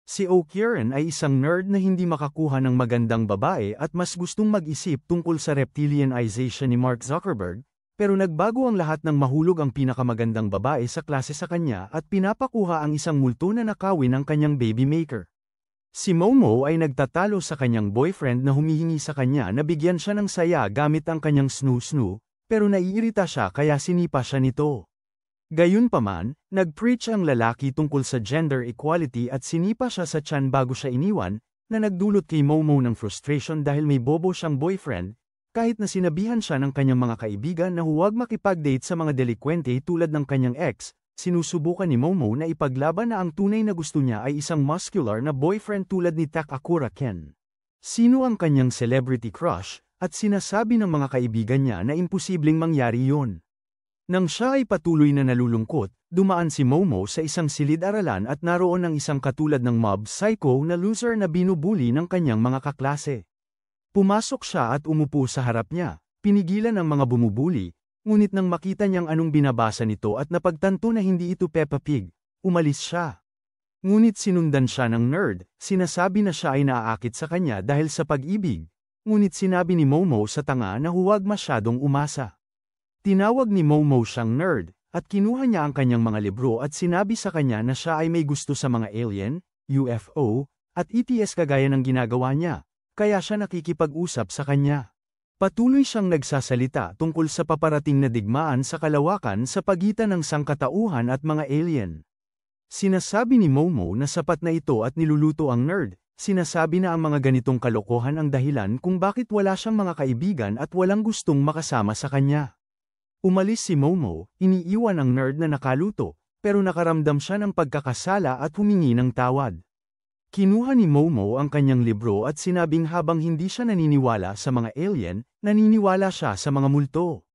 Si O'Kieran ay isang nerd na hindi makakuha ng magandang babae at mas gustong mag-isip tungkol sa reptilianization ni Mark Zuckerberg, pero nagbago ang lahat nang mahulog ang pinakamagandang babae sa klase sa kanya at pinapakuha ang isang multo na nakawin ng kanyang baby maker. Si Momo ay nagtatalo sa kanyang boyfriend na humihingi sa kanya na bigyan siya ng saya gamit ang kanyang snoo-snoo, pero naiirita siya kaya sinipa siya nito. Gayunpaman, nag-preach ang lalaki tungkol sa gender equality at sinipa siya sa tiyan bago siya iniwan, na nagdulot kay Momo ng frustration dahil may bobo siyang boyfriend, kahit na sinabihan siya ng kanyang mga kaibigan na huwag makipag-date sa mga delikwente tulad ng kanyang ex. Sinusubukan ni Momo na ipaglaban na ang tunay na gusto niya ay isang muscular na boyfriend tulad ni Takakura Ken. Sino ang kanyang celebrity crush, at sinasabi ng mga kaibigan niya na imposibleng mangyari yun. Nang siya ay patuloy na nalulungkot, dumaan si Momo sa isang silid-aralan at naroon ang isang katulad ng mob psycho na loser na binubuli ng kanyang mga kaklase. Pumasok siya at umupo sa harap niya, pinigilan ang mga bumubuli, ngunit nang makita niyang anong binabasa nito at napagtanto na hindi ito Peppa Pig, umalis siya. Ngunit sinundan siya ng nerd, sinasabi na siya ay naaakit sa kanya dahil sa pag-ibig, ngunit sinabi ni Momo sa tanga na huwag masyadong umasa. Tinawag ni Momo siyang nerd, at kinuha niya ang kanyang mga libro at sinabi sa kanya na siya ay may gusto sa mga alien, UFO, at ETS kagaya ng ginagawa niya, kaya siya nakikipag-usap sa kanya. Patuloy siyang nagsasalita tungkol sa paparating na digmaan sa kalawakan sa pagitan ng sangkatauhan at mga alien. Sinasabi ni Momo na sapat na ito at niluluto ang nerd, sinasabi na ang mga ganitong kalokohan ang dahilan kung bakit wala siyang mga kaibigan at walang gustong makasama sa kanya. Umalis si Momo, iniiwan ang nerd na nakaluto, pero nakaramdam siya ng pagkakasala at humingi ng tawad. Kinuha ni Momo ang kanyang libro at sinabing habang hindi siya naniniwala sa mga alien, naniniwala siya sa mga multo.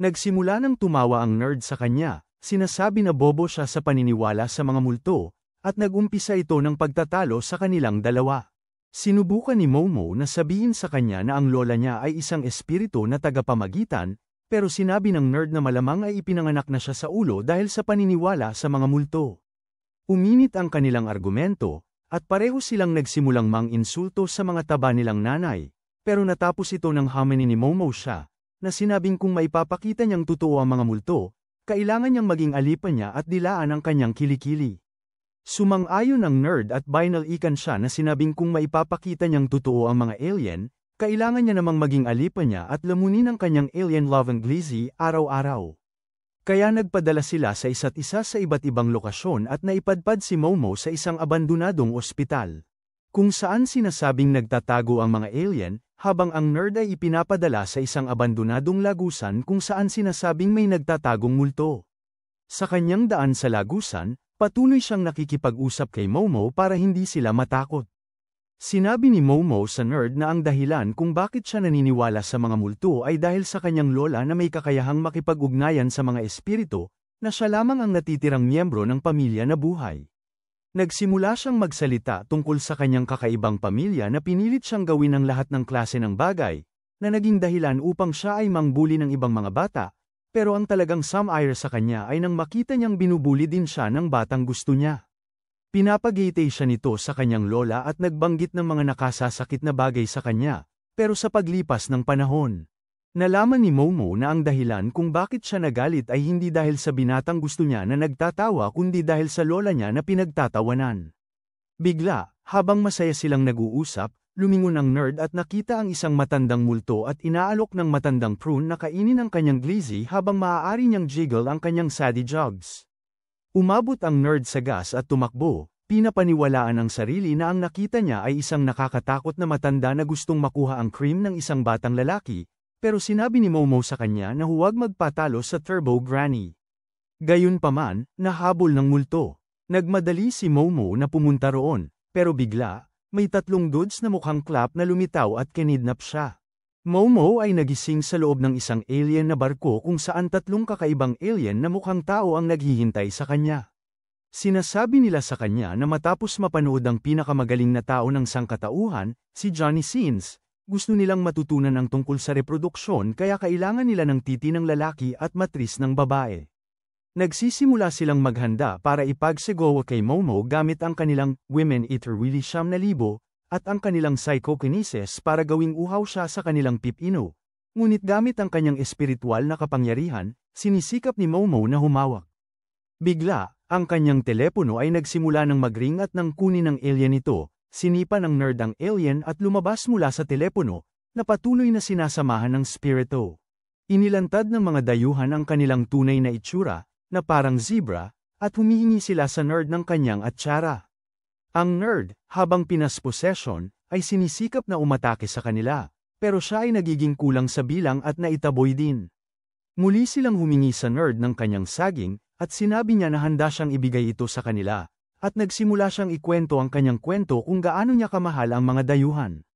Nagsimula nang tumawa ang nerd sa kanya, sinasabi na bobo siya sa paniniwala sa mga multo, at nagumpisa ito ng pagtatalo sa kanilang dalawa. Sinubukan ni Momo na sabihin sa kanya na ang lola niya ay isang espiritu na tagapamagitan, pero sinabi ng nerd na malamang ay ipinanganak na siya sa ulo dahil sa paniniwala sa mga multo. Uminit ang kanilang argumento, at pareho silang nagsimulang mang-insulto sa mga taba nilang nanay, pero natapos ito ng hamon ni Momo siya, na sinabing kung maipapakita niyang totoo ang mga multo, kailangan niyang maging alipan niya at dilaan ang kanyang kilikili. Sumang-ayon ang nerd at binalikan siya na sinabing kung maipapakita niyang totoo ang mga alien, kailangan niya namang maging alipan niya at lamunin ang kanyang alien loving glizzy araw-araw. Kaya nagpadala sila sa isa't isa sa iba't ibang lokasyon at naipadpad si Momo sa isang abandonadong ospital, kung saan sinasabing nagtatago ang mga alien, habang ang nerd ay ipinapadala sa isang abandonadong lagusan kung saan sinasabing may nagtatagong multo. Sa kanyang daan sa lagusan, patuloy siyang nakikipag-usap kay Momo para hindi sila matakot. Sinabi ni Momo sa nerd na ang dahilan kung bakit siya naniniwala sa mga multo ay dahil sa kanyang lola na may kakayahang makipag-ugnayan sa mga espiritu, na siya lamang ang natitirang miyembro ng pamilya na buhay. Nagsimula siyang magsalita tungkol sa kanyang kakaibang pamilya na pinilit siyang gawin ang lahat ng klase ng bagay, na naging dahilan upang siya ay mangbuli ng ibang mga bata, pero ang talagang some-ire sa kanya ay nang makita niyang binubuli din siya ng batang gusto niya. Pinapagaytay siya nito sa kanyang lola at nagbanggit ng mga nakasasakit na bagay sa kanya, pero sa paglipas ng panahon, nalaman ni Momo na ang dahilan kung bakit siya nagalit ay hindi dahil sa binatang gusto niya na nagtatawa kundi dahil sa lola niya na pinagtatawanan. Bigla, habang masaya silang nag-uusap, lumingon ang nerd at nakita ang isang matandang multo at inaalok ng matandang prune na kainin ang kanyang glizzy habang maaari niyang jiggle ang kanyang saddy jogs. Umabot ang nerd sa gas at tumakbo, pinapaniwalaan ang sarili na ang nakita niya ay isang nakakatakot na matanda na gustong makuha ang cream ng isang batang lalaki, pero sinabi ni Momo sa kanya na huwag magpatalo sa Turbo Granny. Gayunpaman, nahabol ng multo. Nagmadali si Momo na pumunta roon, pero bigla, may 3 dudes na mukhang clap na lumitaw at kinidnap siya. Momo ay nagising sa loob ng isang alien na barko kung saan 3 kakaibang alien na mukhang tao ang naghihintay sa kanya. Sinasabi nila sa kanya na matapos mapanood ang pinakamagaling na tao ng sangkatauhan, si Johnny Sins, gusto nilang matutunan ang tungkol sa reproduksyon kaya kailangan nila ng titi ng lalaki at matris ng babae. Nagsisimula silang maghanda para ipagsigawa kay Momo gamit ang kanilang Women Eater Willy 9,000 at ang kanilang psychokinesis para gawing uhaw siya sa kanilang pipino. Ngunit gamit ang kanyang espiritual na kapangyarihan, sinisikap ni Momo na humawak. Bigla, ang kanyang telepono ay nagsimula ng magring at nang kunin ng alien ito, sinipa ng nerd ang alien at lumabas mula sa telepono, na patuloy na sinasamahan ng spirito. Inilantad ng mga dayuhan ang kanilang tunay na itsura, na parang zebra, at humihingi sila sa nerd ng kanyang atsara. Ang nerd, habang pinaspossession, ay sinisikap na umatake sa kanila, pero siya ay nagiging kulang sa bilang at naitaboy din. Muli silang humingi sa nerd ng kanyang saging, at sinabi niya na handa siyang ibigay ito sa kanila, at nagsimula siyang ikwento ang kanyang kwento kung gaano niya kamahal ang mga dayuhan.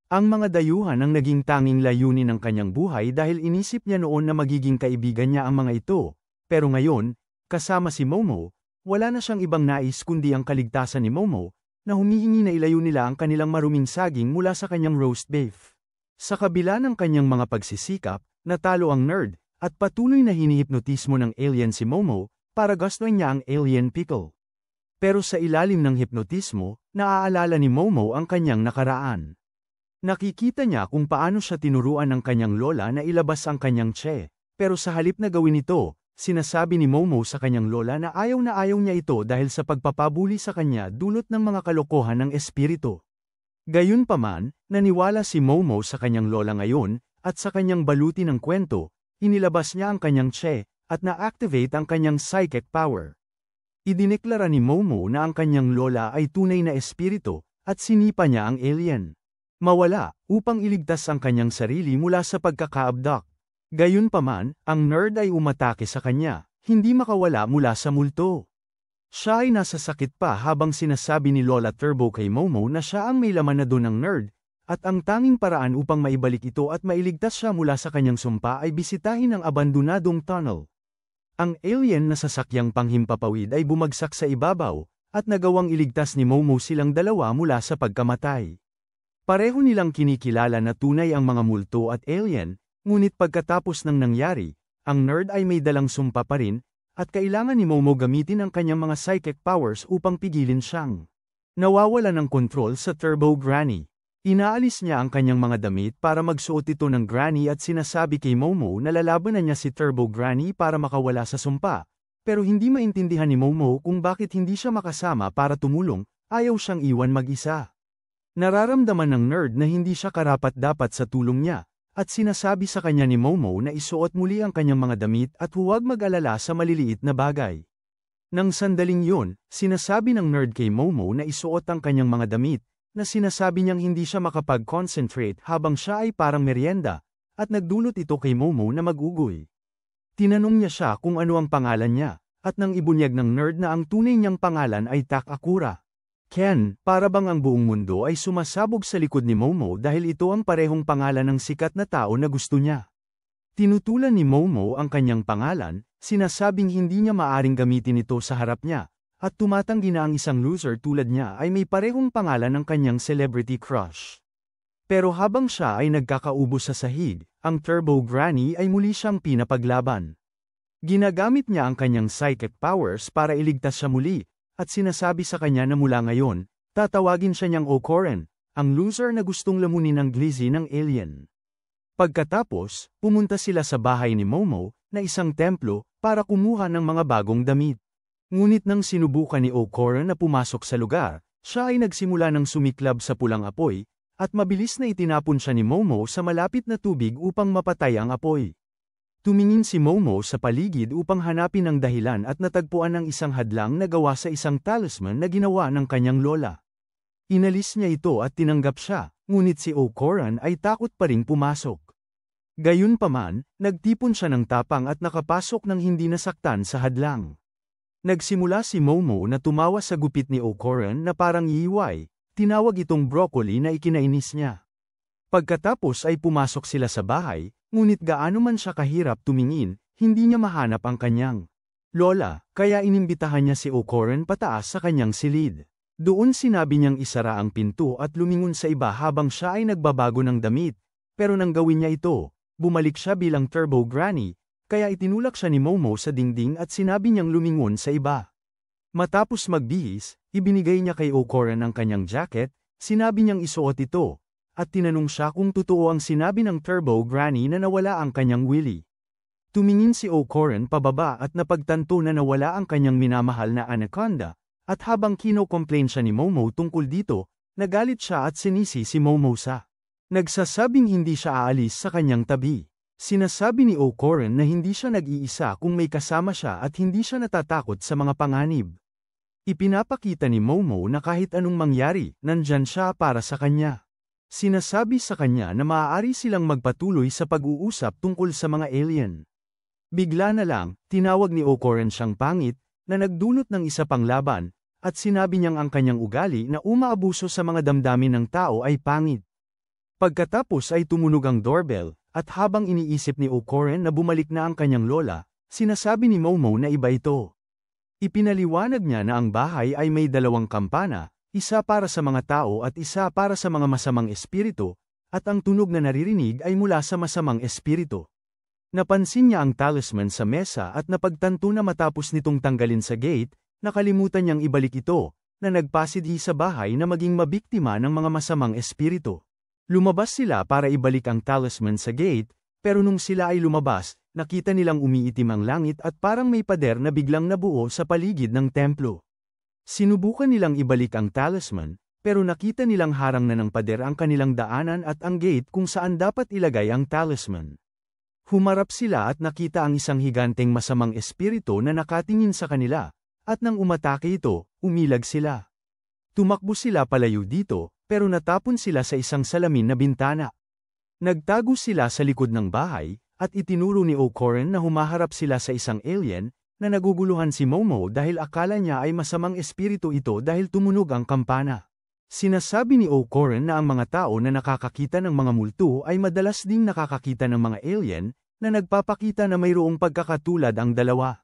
Ang mga dayuhan ang naging tanging layunin ng kanyang buhay dahil inisip niya noon na magiging kaibigan niya ang mga ito. Pero ngayon, kasama si Momo, wala na siyang ibang nais kundi ang kaligtasan ni Momo, na humihingi na ilayo nila ang kanilang maruming saging mula sa kanyang roast beef. Sa kabila ng kanyang mga pagsisikap, natalo ang nerd, at patuloy na hinihipnotismo ng alien si Momo, para gustuin niya ang alien pickle. Pero sa ilalim ng hipnotismo, naaalala ni Momo ang kanyang nakaraan. Nakikita niya kung paano siya tinuruan ng kanyang lola na ilabas ang kanyang tse, pero sa halip na gawin ito, sinasabi ni Momo sa kanyang lola na ayaw niya ito dahil sa pagpapabuli sa kanya dulot ng mga kalokohan ng espiritu. Gayunpaman, naniwala si Momo sa kanyang lola ngayon, at sa kanyang baluti ng kwento, inilabas niya ang kanyang tse, at na-activate ang kanyang psychic power. Idineklara ni Momo na ang kanyang lola ay tunay na espiritu, at sinipa niya ang alien. Mawala, upang iligtas ang kanyang sarili mula sa pagkaka-abduct. Gayunpaman, ang nerd ay umatake sa kanya, hindi makawala mula sa multo. Siya ay nasasakit pa habang sinasabi ni Lola Turbo kay Momo na siya ang may laman na doon ng nerd, at ang tanging paraan upang maibalik ito at mailigtas siya mula sa kanyang sumpa ay bisitahin ang abandonadong tunnel. Ang alien na sasakyang panghimpapawid ay bumagsak sa ibabaw, at nagawang iligtas ni Momo silang dalawa mula sa pagkamatay. Pareho nilang kinikilala na tunay ang mga multo at alien, ngunit pagkatapos ng nangyari, ang nerd ay may dalang sumpa pa rin, at kailangan ni Momo gamitin ang kanyang mga psychic powers upang pigilin siyang nawawala ng kontrol sa Turbo Granny. Inaalis niya ang kanyang mga damit para magsuot ito ng Granny at sinasabi kay Momo na lalabanan niya si Turbo Granny para makawala sa sumpa, pero hindi maintindihan ni Momo kung bakit hindi siya makasama para tumulong, ayaw siyang iwan mag-isa. Nararamdaman ng nerd na hindi siya karapat-dapat sa tulong niya, at sinasabi sa kanya ni Momo na isuot muli ang kanyang mga damit at huwag mag-alala sa maliliit na bagay. Nang sandaling yun, sinasabi ng nerd kay Momo na isuot ang kanyang mga damit, na sinasabi niyang hindi siya makapag-concentrate habang siya ay parang merienda, at nagdulot ito kay Momo na mag-ugoy. Tinanong niya siya kung ano ang pangalan niya, at nang ibunyag ng nerd na ang tunay niyang pangalan ay Takakura. Ken, para bang ang buong mundo ay sumasabog sa likod ni Momo dahil ito ang parehong pangalan ng sikat na tao na gusto niya. Tinutulan ni Momo ang kanyang pangalan, sinasabing hindi niya maaring gamitin ito sa harap niya, at tumatanggi na ang isang loser tulad niya ay may parehong pangalan ng kanyang celebrity crush. Pero habang siya ay nagkakaubo sa sahig, ang Turbo Granny ay muli siyang pinapaglaban. Ginagamit niya ang kanyang psychic powers para iligtas siya muli, at sinasabi sa kanya na mula ngayon, tatawagin siya niyang Okoren, ang loser na gustong lamunin ng glizzy ng alien. Pagkatapos, pumunta sila sa bahay ni Momo, na isang templo, para kumuha ng mga bagong damit. Ngunit nang sinubukan ni Okoren na pumasok sa lugar, siya ay nagsimula ng sumiklab sa pulang apoy, at mabilis na itinapon siya ni Momo sa malapit na tubig upang mapatay ang apoy. Tumingin si Momo sa paligid upang hanapin ang dahilan at natagpuan ang isang hadlang na gawa sa isang talisman na ginawa ng kanyang lola. Inalis niya ito at tinanggap siya, ngunit si Okoren ay takot pa ring pumasok. Gayunpaman, nagtipon siya ng tapang at nakapasok ng hindi nasaktan sa hadlang. Nagsimula si Momo na tumawa sa gupit ni Okoren na parang yiway, tinawag itong broccoli na ikinainis niya. Pagkatapos ay pumasok sila sa bahay, ngunit gaano man siya kahirap tumingin, hindi niya mahanap ang kanyang lola, kaya inimbitahan niya si Okoren pataas sa kanyang silid. Doon sinabi niyang isara ang pinto at lumingon sa iba habang siya ay nagbabago ng damit, pero nang gawin niya ito, bumalik siya bilang Turbo Granny, kaya itinulak siya ni Momo sa dingding at sinabi niyang lumingon sa iba. Matapos magbihis, ibinigay niya kay O'Coran ang kanyang jacket, sinabi niyang isuot ito, at tinanong siya kung totoo ang sinabi ng Turbo Granny na nawala ang kanyang willy. Tumingin si O'Coran pababa at napagtanto na nawala ang kanyang minamahal na anaconda, at habang kino-complain siya ni Momo tungkol dito, nagalit siya at sinisi si Momo sa nagsasabing hindi siya aalis sa kanyang tabi. Sinasabi ni O'Coran na hindi siya nag-iisa kung may kasama siya at hindi siya natatakot sa mga panganib. Ipinapakita ni Momo na kahit anong mangyari, nandyan siya para sa kanya. Sinasabi sa kanya na maaari silang magpatuloy sa pag-uusap tungkol sa mga alien. Bigla na lang, tinawag ni O'Coran siyang pangit, na nagdulot ng isa pang laban, at sinabi niyang ang kanyang ugali na umaabuso sa mga damdamin ng tao ay pangit. Pagkatapos ay tumunog ang doorbell, at habang iniisip ni O'Coran na bumalik na ang kanyang lola, sinasabi ni Momo na iba ito. Ipinaliwanag niya na ang bahay ay may dalawang kampana, isa para sa mga tao at isa para sa mga masamang espiritu, at ang tunog na naririnig ay mula sa masamang espiritu. Napansin niya ang talisman sa mesa at napagtanto na matapos nitong tanggalin sa gate, nakalimutan niyang ibalik ito, na nagpasidhi sa bahay na maging mabiktima ng mga masamang espiritu. Lumabas sila para ibalik ang talisman sa gate, pero nung sila ay lumabas, nakita nilang umiitim ang langit at parang may pader na biglang nabuo sa paligid ng templo. Sinubukan nilang ibalik ang talisman, pero nakita nilang harang na ng pader ang kanilang daanan at ang gate kung saan dapat ilagay ang talisman. Humarap sila at nakita ang isang higanteng masamang espiritu na nakatingin sa kanila, at nang umatake ito, umilag sila. Tumakbo sila palayo dito, pero natapon sila sa isang salamin na bintana. Nagtago sila sa likod ng bahay, at itinuro ni O'Coran na humaharap sila sa isang alien, na naguguluhan si Momo dahil akala niya ay masamang espiritu ito dahil tumunog ang kampana. Sinasabi ni O'Coran na ang mga tao na nakakakita ng mga multo ay madalas ding nakakakita ng mga alien, na nagpapakita na mayroong pagkakatulad ang dalawa.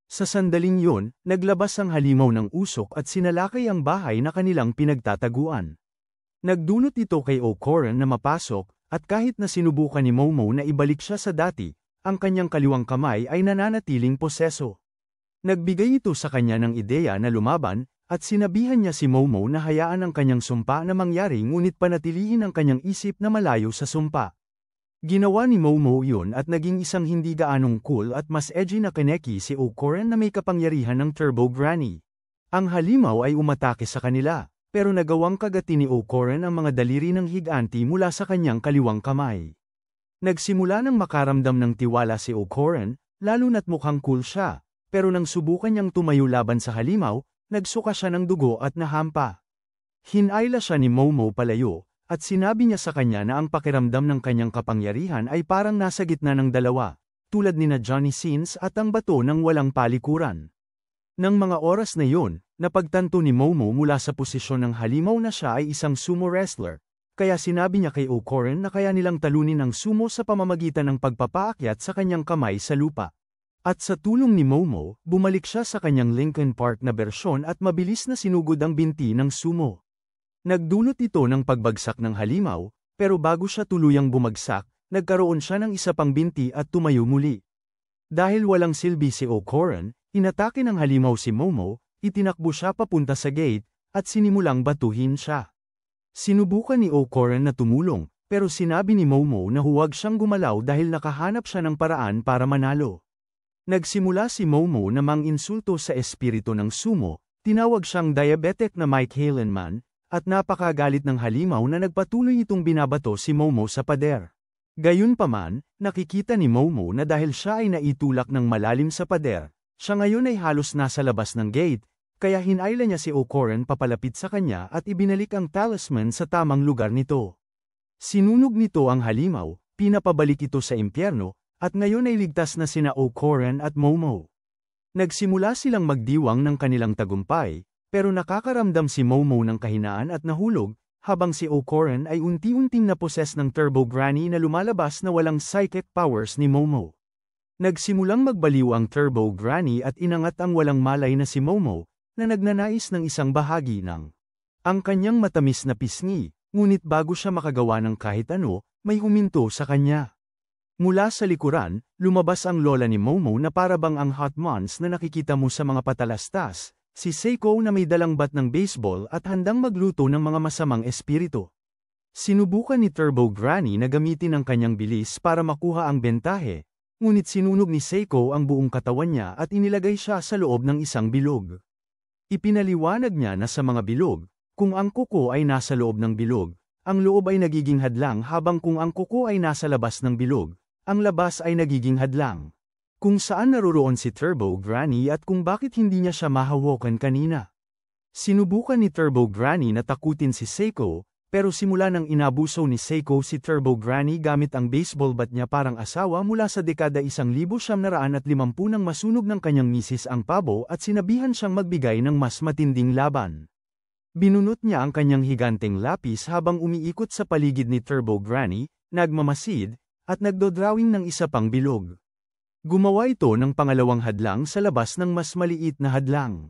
Sa sandaling yun, naglabas ang halimaw ng usok at sinalakay ang bahay na kanilang pinagtataguan. Nagdulot ito kay O'Coran na mapasok, at kahit na sinubukan ni Momo na ibalik siya sa dati, ang kanyang kaliwang kamay ay nananatiling poseso. Nagbigay ito sa kanya ng ideya na lumaban, at sinabihan niya si Momo na hayaan ang kanyang sumpa na mangyari ngunit panatilihin ang kanyang isip na malayo sa sumpa. Ginawa ni Momo yun at naging isang hindi gaanong cool at mas edgy na Kaneki si O'Coran na may kapangyarihan ng Turbo Granny. Ang halimaw ay umatake sa kanila, pero nagawang kagati ni O'Coran ang mga daliri ng higanti mula sa kanyang kaliwang kamay. Nagsimula nang makaramdam ng tiwala si O'Coran, lalo na't mukhang cool siya, pero nang subukan niyang tumayo laban sa halimaw, nagsuka siya ng dugo at nahampa. Hinayla siya ni Momo palayo, at sinabi niya sa kanya na ang pakiramdam ng kanyang kapangyarihan ay parang nasa gitna ng dalawa, tulad nina Johnny Sins at ang bato ng walang palikuran. Nang mga oras na yun, napagtanto ni Momo mula sa posisyon ng halimaw na siya ay isang sumo wrestler, kaya sinabi niya kay O'Coran na kaya nilang talunin ang sumo sa pamamagitan ng pagpapaakyat sa kanyang kamay sa lupa. At sa tulong ni Momo, bumalik siya sa kanyang Linkin Park na bersyon at mabilis na sinugod ang binti ng sumo. Nagdulot ito ng pagbagsak ng halimaw, pero bago siya tuluyang bumagsak, nagkaroon siya ng isa pang binti at tumayo muli. Dahil walang silbi si O'Coran, inatake ng halimaw si Momo, itinakbo siya papunta sa gate, at sinimulang batuhin siya. Sinubukan ni O'Coran na tumulong, pero sinabi ni Momo na huwag siyang gumalaw dahil nakahanap siya ng paraan para manalo. Nagsimula si Momo na mang-insulto sa espiritu ng sumo, tinawag siyang diabetic na Mike Halenman, at napakagalit ng halimaw na nagpatuloy itong binabato si Momo sa pader. Gayunpaman, nakikita ni Momo na dahil siya ay naitulak ng malalim sa pader, siya ngayon ay halos nasa labas ng gate, kaya hinayla niya si O'Coran papalapit sa kanya at ibinalik ang talisman sa tamang lugar nito. Sinunog nito ang halimaw, pinapabalik ito sa impyerno, at ngayon ay ligtas na sina O'Coran at Momo. Nagsimula silang magdiwang ng kanilang tagumpay, pero nakakaramdam si Momo ng kahinaan at nahulog, habang si O'Coran ay unti-unting naposes ng Turbo Granny na lumalabas na walang psychic powers ni Momo. Nagsimulang magbaliw ang Turbo Granny at inangat ang walang malay na si Momo, na nagnanais ng isang bahagi ng ang kanyang matamis na pisngi, ngunit bago siya makagawa ng kahit ano, may huminto sa kanya. Mula sa likuran, lumabas ang lola ni Momo na parabang ang hot mons na nakikita mo sa mga patalastas, si Seiko na may dalang bat ng baseball at handang magluto ng mga masamang espiritu. Sinubukan ni Turbo Granny na gamitin ang kanyang bilis para makuha ang bentahe, ngunit sinunog ni Seiko ang buong katawan niya at inilagay siya sa loob ng isang bilog. Ipinaliwanag niya na sa mga bilog, kung ang kuko ay nasa loob ng bilog, ang loob ay nagiging hadlang habang kung ang kuko ay nasa labas ng bilog, ang labas ay nagiging hadlang. Kung saan naroroon si Turbo Granny at kung bakit hindi niya siya mahawakan kanina. Sinubukan ni Turbo Granny na takutin si Seiko, pero simula nang inabuso ni Seiko si Turbo Granny gamit ang baseball bat niya parang asawa mula sa dekada 1950 nang masunog ng kanyang misis ang pabo at sinabihan siyang magbigay ng mas matinding laban. Binunot niya ang kanyang higanteng lapis habang umiikot sa paligid ni Turbo Granny, nagmamasid, at nagdodrawing ng isa pang bilog. Gumawa ito ng pangalawang hadlang sa labas ng mas maliit na hadlang.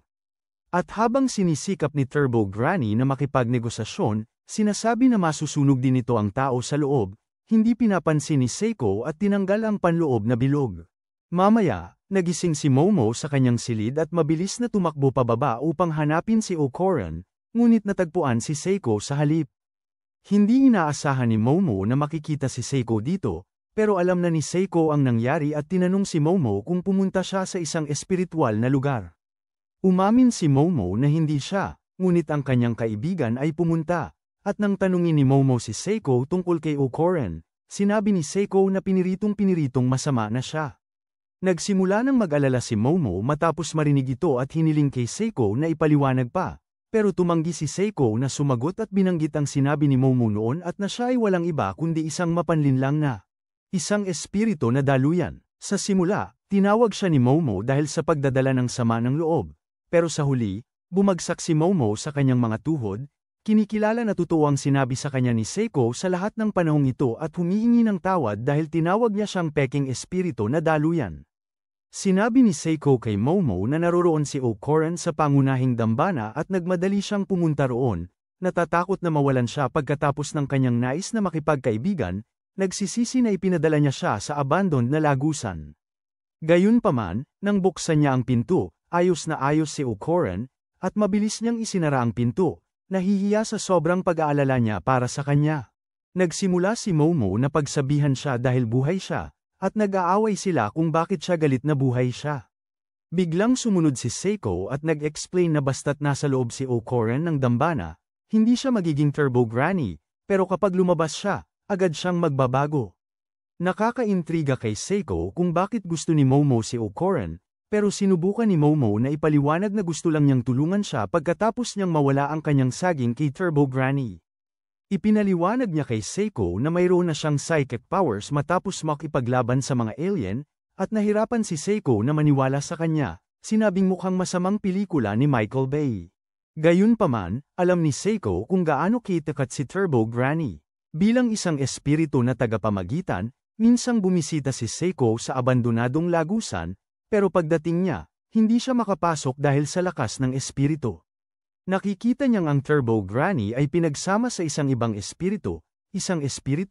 At habang sinisikap ni Turbo Granny na makipagnegosasyon, sinasabi na masusunog din ito ang tao sa loob, hindi pinapansin ni Seiko at tinanggal ang panloob na bilog. Mamaya, nagising si Momo sa kanyang silid at mabilis na tumakbo pababa upang hanapin si O'Koran, ngunit natagpuan si Seiko sa halip. Hindi inaasahan ni Momo na makikita si Seiko dito, pero alam na ni Seiko ang nangyari at tinanong si Momo kung pumunta siya sa isang espiritual na lugar. Umamin si Momo na hindi siya, ngunit ang kanyang kaibigan ay pumunta, at nang tanungin ni Momo si Seiko tungkol kay O'Koran, sinabi ni Seiko na piniritong masama na siya. Nagsimula ng mag-alala si Momo matapos marinig ito at hiniling kay Seiko na ipaliwanag pa. Pero tumanggi si Seiko na sumagot at binanggit ang sinabi ni Momo noon at na siya ay walang iba kundi isang mapanlinlang na isang espiritu na daluyan. Sa simula, tinawag siya ni Momo dahil sa pagdadala ng sama ng loob. Pero sa huli, bumagsak si Momo sa kanyang mga tuhod, kinikilala na totoo ang sinabi sa kanya ni Seiko sa lahat ng panahong ito at humihingi ng tawad dahil tinawag niya siyang peking espiritu na daluyan. Sinabi ni Seiko kay Momo na naroroon si O'Koran sa pangunahing dambana at nagmadali siyang pumunta roon, natatakot na mawalan siya pagkatapos ng kanyang nais na makipagkaibigan, nagsisisi na ipinadala niya siya sa abandoned na lagusan. Gayunpaman, nang buksan niya ang pinto, ayos na ayos si O'Koran, at mabilis niyang isinara ang pinto, nahihiya sa sobrang pag-aalala niya para sa kanya. Nagsimula si Momo na pagsabihan siya dahil buhay siya, at nag-aaway sila kung bakit siya galit na buhay siya. Biglang sumunod si Seiko at nag-explain na basta't nasa loob si O'Koran ng dambana, hindi siya magiging Turbo Granny, pero kapag lumabas siya, agad siyang magbabago. Nakakaintriga kay Seiko kung bakit gusto ni Momo si O'Koran, pero sinubukan ni Momo na ipaliwanag na gusto lang niyang tulungan siya pagkatapos niyang mawala ang kanyang saging kay Turbo Granny. Ipinaliwanag niya kay Seiko na mayroon na siyang psychic powers matapos makipaglaban sa mga alien, at nahirapan si Seiko na maniwala sa kanya, sinabing mukhang masamang pelikula ni Michael Bay. Gayunpaman, alam ni Seiko kung gaano kitakat si Turbo Granny. Bilang isang espiritu na tagapamagitan, minsang bumisita si Seiko sa abandonadong lagusan, pero pagdating niya, hindi siya makapasok dahil sa lakas ng espiritu. Nakikita niyang ang Turbo Granny ay pinagsama sa isang ibang espiritu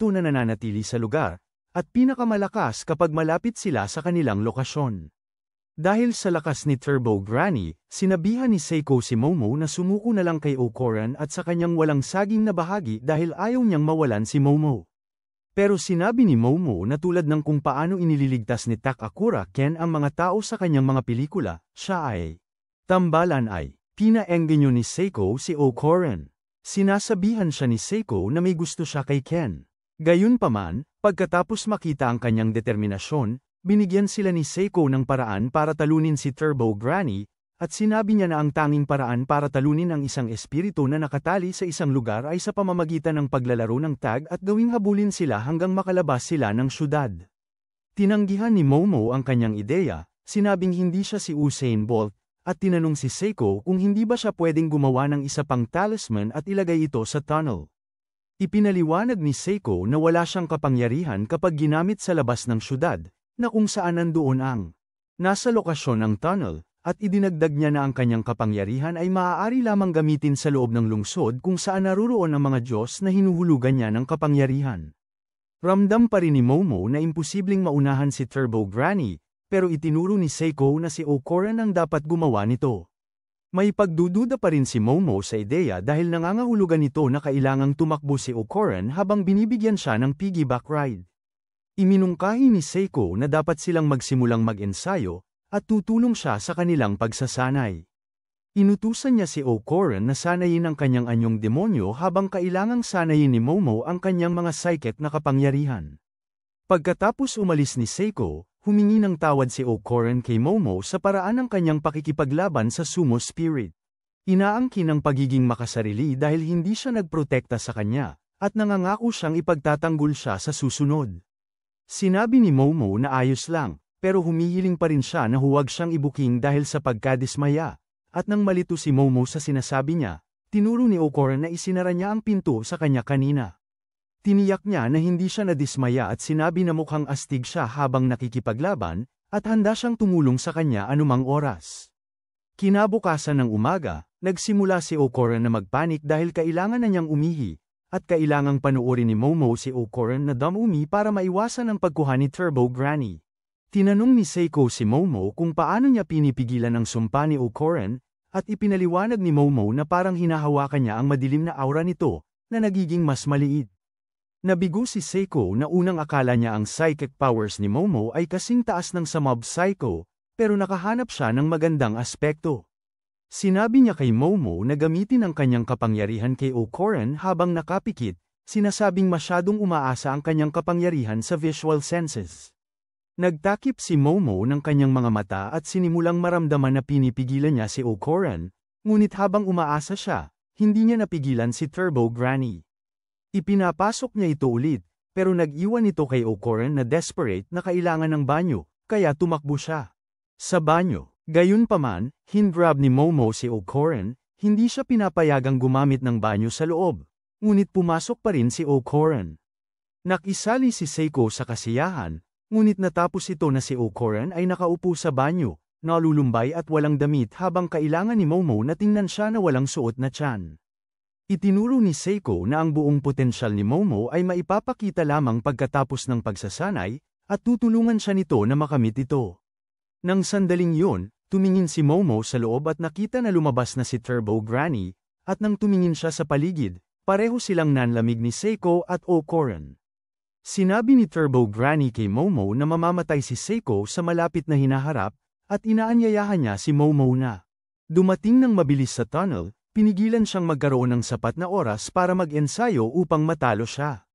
na nananatili sa lugar, at pinakamalakas kapag malapit sila sa kanilang lokasyon. Dahil sa lakas ni Turbo Granny, sinabihan ni Seiko si Momo na sumuko na lang kay O'Koran at sa kanyang walang saging na bahagi dahil ayaw niyang mawalan si Momo. Pero sinabi ni Momo na tulad ng kung paano inililigtas ni Takakura Ken ang mga tao sa kanyang mga pelikula, siya ay tambalan ay pinaengganyo ni Seiko si O'Koran. Sinasabihan siya ni Seiko na may gusto siya kay Ken. Gayunpaman, pagkatapos makita ang kanyang determinasyon, binigyan sila ni Seiko ng paraan para talunin si Turbo Granny, at sinabi niya na ang tanging paraan para talunin ang isang espiritu na nakatali sa isang lugar ay sa pamamagitan ng paglalaro ng tag at gawing habulin sila hanggang makalabas sila ng syudad. Tinanggihan ni Momo ang kanyang ideya, sinabing hindi siya si Usain Bolt, at tinanong si Seiko kung hindi ba siya pwedeng gumawa ng isa pang talisman at ilagay ito sa tunnel. Ipinaliwanag ni Seiko na wala siyang kapangyarihan kapag ginamit sa labas ng syudad, na kung saan nandoon ang nasa lokasyon ng tunnel, at idinagdag niya na ang kanyang kapangyarihan ay maaari lamang gamitin sa loob ng lungsod kung saan naruroon ang mga Diyos na hinuhulugan niya ng kapangyarihan. Ramdam pa rin ni Momo na imposibleng maunahan si Turbo Granny, pero itinuro ni Seiko na si O'Koran ang dapat gumawa nito. May pagdududa pa rin si Momo sa ideya dahil nangangahulugan nito na kailangang tumakbo si O'Koran habang binibigyan siya ng piggyback ride. Iminungkahi ni Seiko na dapat silang magsimulang mag-ensayo, at tutulong siya sa kanilang pagsasanay. Inutusan niya si O'Koran na sanayin ang kanyang anyong demonyo habang kailangang sanayin ni Momo ang kanyang mga psychic na kapangyarihan. Pagkatapos umalis ni Seiko, humingi ng tawad si O'Koran kay Momo sa paraan ng kanyang pakikipaglaban sa sumo spirit. Inaangkin ang pagiging makasarili dahil hindi siya nagprotekta sa kanya, at nangangako siyang ipagtatanggol siya sa susunod. Sinabi ni Momo na ayos lang, pero humihiling pa rin siya na huwag siyang ibuking dahil sa pagkadismaya, at nang malito si Momo sa sinasabi niya, tinuro ni O'Koran na isinara niya ang pinto sa kanya kanina. Tiniyak niya na hindi siya nadismaya at sinabi na mukhang astig siya habang nakikipaglaban, at handa siyang tumulong sa kanya anumang oras. Kinabukasan ng umaga, nagsimula si O'Koran na magpanik dahil kailangan na niyang umihi, at kailangang panuorin ni Momo si O'Koran na dumumi para maiwasan ang pagkuha ni Turbo Granny. Tinanong ni Seiko si Momo kung paano niya pinipigilan ang sumpa ni O'Koran, at ipinaliwanag ni Momo na parang hinahawakan niya ang madilim na aura nito, na nagiging mas maliit. Nabigo si Seiko na unang akala niya ang psychic powers ni Momo ay kasing taas ng sa Mob Psycho, pero nakahanap siya ng magandang aspekto. Sinabi niya kay Momo na gamitin ang kanyang kapangyarihan kay O'Koran habang nakapikit, sinasabing masyadong umaasa ang kanyang kapangyarihan sa visual senses. Nagtakip si Momo ng kanyang mga mata at sinimulang maramdaman na pinipigilan niya si O'Koran, ngunit habang umaasa siya, hindi niya napigilan si Turbo Granny. Ipinapasok niya ito ulit, pero nag-iwan ito kay O'Koran na desperate na kailangan ng banyo, kaya tumakbo siya. Sa banyo, gayunpaman, hingrab ni Momo si O'Koran, hindi siya pinapayagang gumamit ng banyo sa loob, ngunit pumasok pa rin si O'Koran. Nakisali si Seiko sa kasiyahan, ngunit natapos ito na si O'Koran ay nakaupo sa banyo, nalulumbay at walang damit habang kailangan ni Momo na tingnan siya na walang suot na tiyan. Itinuro ni Seiko na ang buong potensyal ni Momo ay maipapakita lamang pagkatapos ng pagsasanay, at tutulungan siya nito na makamit ito. Nang sandaling yun, tumingin si Momo sa loob at nakita na lumabas na si Turbo Granny, at nang tumingin siya sa paligid, pareho silang nanlamig ni Seiko at O'Koran. Sinabi ni Turbo Granny kay Momo na mamamatay si Seiko sa malapit na hinaharap, at inaanyayahan niya si Momo na dumating ng mabilis sa tunnel. Pinigilan siyang magkaroon ng sapat na oras para mag-ensayo upang matalo siya.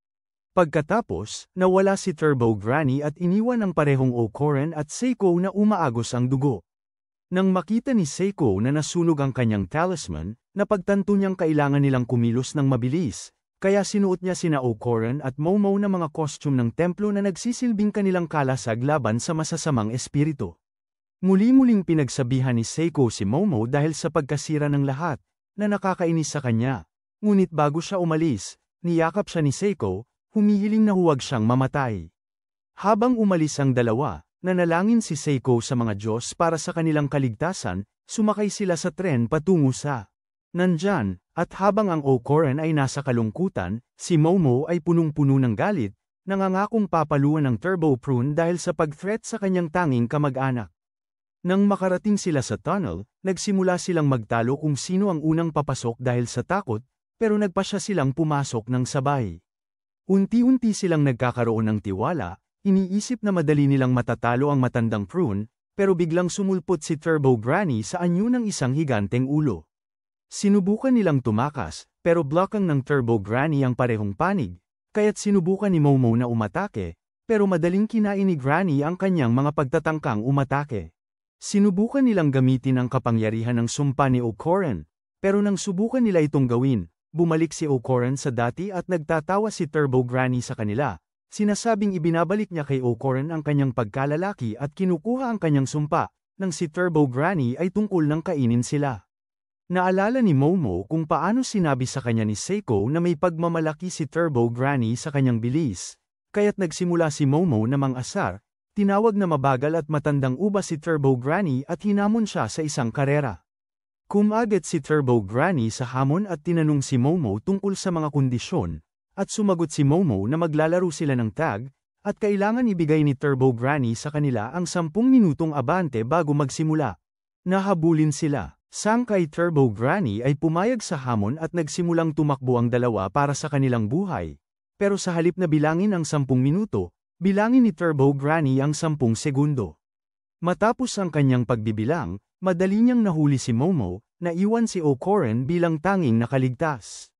Pagkatapos, nawala si Turbo Granny at iniwan ang parehong O'Koran at Seiko na umaagos ang dugo. Nang makita ni Seiko na nasunog ang kanyang talisman, napagtanto niyang kailangan nilang kumilos ng mabilis, kaya sinuot niya sina O'Koran at Momo na mga costume ng templo na nagsisilbing kanilang kalasag laban sa masasamang espiritu. Muli-muling pinagsabihan ni Seiko si Momo dahil sa pagkasira ng lahat, na nakakainis sa kanya. Ngunit bago siya umalis, niyakap siya ni Seiko, humihiling na huwag siyang mamatay. Habang umalis ang dalawa, nanalangin si Seiko sa mga Diyos para sa kanilang kaligtasan, sumakay sila sa tren patungo sa nandyan, at habang ang O'Koran ay nasa kalungkutan, si Momo ay punong-puno ng galit, nangangakong papaluan ng Turbo Prune dahil sa pag-threat sa kanyang tanging kamag-anak. Nang makarating sila sa tunnel, nagsimula silang magtalo kung sino ang unang papasok dahil sa takot, pero nagpasya silang pumasok ng sabay. Unti-unti silang nagkakaroon ng tiwala, iniisip na madali nilang matatalo ang matandang Prune, pero biglang sumulpot si Turbo Granny sa anyo ng isang higanteng ulo. Sinubukan nilang tumakas, pero blockang ng Turbo Granny ang parehong panig, kaya't sinubukan ni Momo na umatake, pero madaling kinain ni Granny ang kanyang mga pagtatangkang umatake. Sinubukan nilang gamitin ang kapangyarihan ng sumpa ni O'Koran, pero nang subukan nila itong gawin, bumalik si O'Koran sa dati at nagtatawa si Turbo Granny sa kanila, sinasabing ibinabalik niya kay O'Koran ang kanyang pagkalalaki at kinukuha ang kanyang sumpa, nang si Turbo Granny ay tungkol nang kainin sila. Naalala ni Momo kung paano sinabi sa kanya ni Seiko na may pagmamalaki si Turbo Granny sa kanyang bilis, kaya't nagsimula si Momo na mang-asar. Tinawag na mabagal at matandang uba si Turbo Granny at hinamon siya sa isang karera. Kumagat si Turbo Granny sa hamon at tinanong si Momo tungkol sa mga kondisyon, at sumagot si Momo na maglalaro sila ng tag, at kailangan ibigay ni Turbo Granny sa kanila ang 10 minutong abante bago magsimula. Nahabulin sila. Sang kay Turbo Granny ay pumayag sa hamon at nagsimulang tumakbo ang dalawa para sa kanilang buhay. Pero sa halip na bilangin ang 10 minuto, bilangin ni Turbo Granny ang 10 segundo. Matapos ang kanyang pagbibilang, madali niyang nahuli si Momo, na iwan si O'Coran bilang tanging nakaligtas.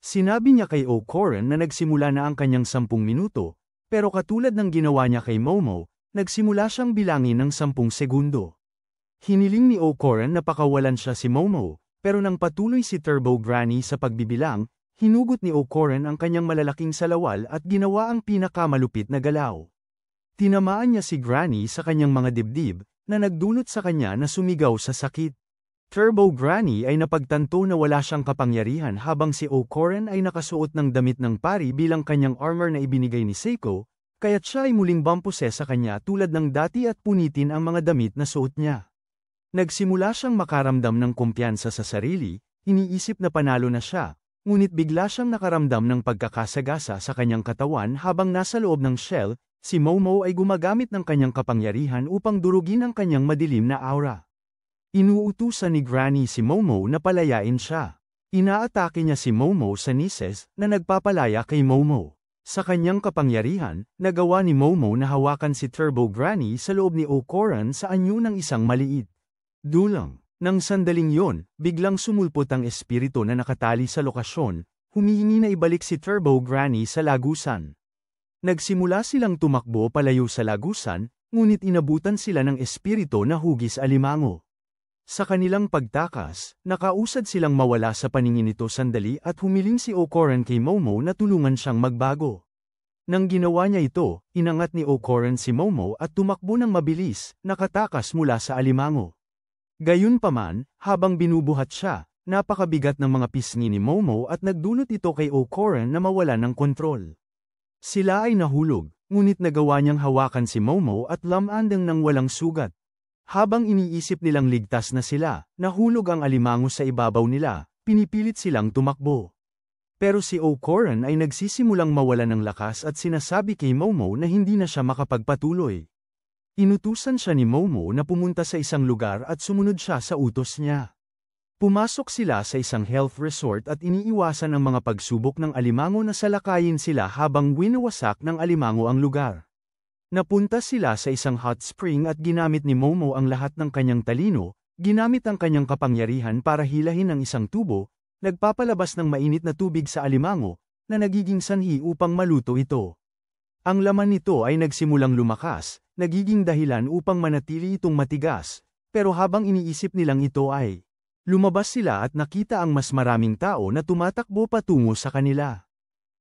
Sinabi niya kay O'Coran na nagsimula na ang kanyang 10 minuto, pero katulad ng ginawa niya kay Momo, nagsimula siyang bilangin ng 10 segundo. Hiniling ni O'Coran na pakawalan siya si Momo, pero nang patuloy si Turbo Granny sa pagbibilang, hinugot ni O'Coran ang kanyang malalaking salawal at ginawa ang pinakamalupit na galaw. Tinamaan niya si Granny sa kanyang mga dibdib, na nagdulot sa kanya na sumigaw sa sakit. Turbo Granny ay napagtanto na wala siyang kapangyarihan habang si O'Coran ay nakasuot ng damit ng pari bilang kanyang armor na ibinigay ni Seiko, kaya't siya ay muling bumpose sa kanya tulad ng dati at punitin ang mga damit na suot niya. Nagsimula siyang makaramdam ng kumpiyansa sa sarili, iniisip na panalo na siya, ngunit bigla siyang nakaramdam ng pagkakasagasa sa kanyang katawan habang nasa loob ng shell. Si Momo ay gumagamit ng kanyang kapangyarihan upang durugin ang kanyang madilim na aura. Inuutusan ni Granny si Momo na palayain siya. Inaatake niya si Momo sa nises na nagpapalaya kay Momo. Sa kanyang kapangyarihan, nagawa ni Momo na hawakan si Turbo Granny sa loob ni O'Coran sa anyo ng isang maliit. Dulang. Nang sandaling yon, biglang sumulpot ang espiritu na nakatali sa lokasyon, humihingi na ibalik si Turbo Granny sa lagusan. Nagsimula silang tumakbo palayo sa lagusan, ngunit inabutan sila ng espiritu na hugis alimango. Sa kanilang pagtakas, nakausad silang mawala sa paningin nito sandali at humiling si O'Coran kay Momo na tulungan siyang magbago. Nang ginawa niya ito, inangat ni O'Coran si Momo at tumakbo ng mabilis, nakatakas mula sa alimango. Gayunpaman, habang binubuhat siya, napakabigat ng mga pisngi ni Momo at nagdulot ito kay O'Coran na mawala ng kontrol. Sila ay nahulog, ngunit nagawa niyang hawakan si Momo at lamandang ng walang sugat. Habang iniisip nilang ligtas na sila, nahulog ang alimango sa ibabaw nila, pinipilit silang tumakbo. Pero si O'Coran ay nagsisimulang mawala ng lakas at sinasabi kay Momo na hindi na siya makapagpatuloy. Inutusan siya ni Momo na pumunta sa isang lugar at sumunod siya sa utos niya. Pumasok sila sa isang health resort at iniiwasan ang mga pagsubok ng alimango na salakayin sila habang winawasak ng alimango ang lugar. Napunta sila sa isang hot spring at ginamit ni Momo ang lahat ng kanyang talino, ginamit ang kanyang kapangyarihan para hilahin ang isang tubo, nagpapalabas ng mainit na tubig sa alimango, na nagiging sanhi upang maluto ito. Ang laman nito ay nagsimulang lumakas, nagiging dahilan upang manatili itong matigas, pero habang iniisip nilang ito ay lumabas sila at nakita ang mas maraming tao na tumatakbo patungo sa kanila.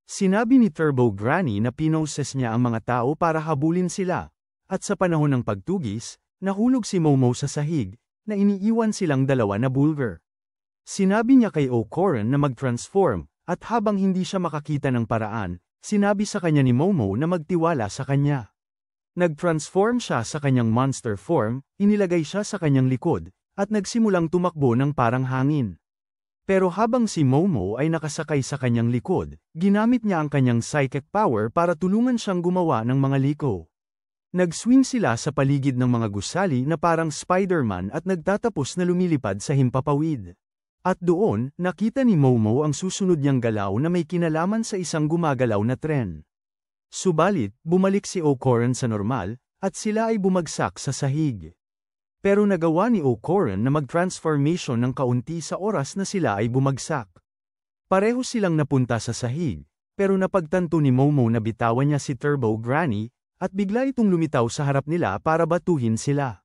Sinabi ni Turbo Granny na pinoses niya ang mga tao para habulin sila, at sa panahon ng pagtugis, nahulog si Momo sa sahig, na iniiwan silang dalawa na bulver. Sinabi niya kay O'Coran na mag-transform, at habang hindi siya makakita ng paraan, sinabi sa kanya ni Momo na magtiwala sa kanya. Nag-transform siya sa kanyang monster form, inilagay siya sa kanyang likod, at nagsimulang tumakbo ng parang hangin. Pero habang si Momo ay nakasakay sa kanyang likod, ginamit niya ang kanyang psychic power para tulungan siyang gumawa ng mga liko. Nag-swing sila sa paligid ng mga gusali na parang Spider-Man at nagtatapos na lumilipad sa himpapawid. At doon, nakita ni Momo ang susunod niyang galaw na may kinalaman sa isang gumagalaw na tren. Subalit, bumalik si O'Coran sa normal, at sila ay bumagsak sa sahig. Pero nagawa ni O'Coran na mag-transformation ng kaunti sa oras na sila ay bumagsak. Pareho silang napunta sa sahig, pero napagtanto ni Momo na bitawan niya si Turbo Granny, at bigla itong lumitaw sa harap nila para batuhin sila.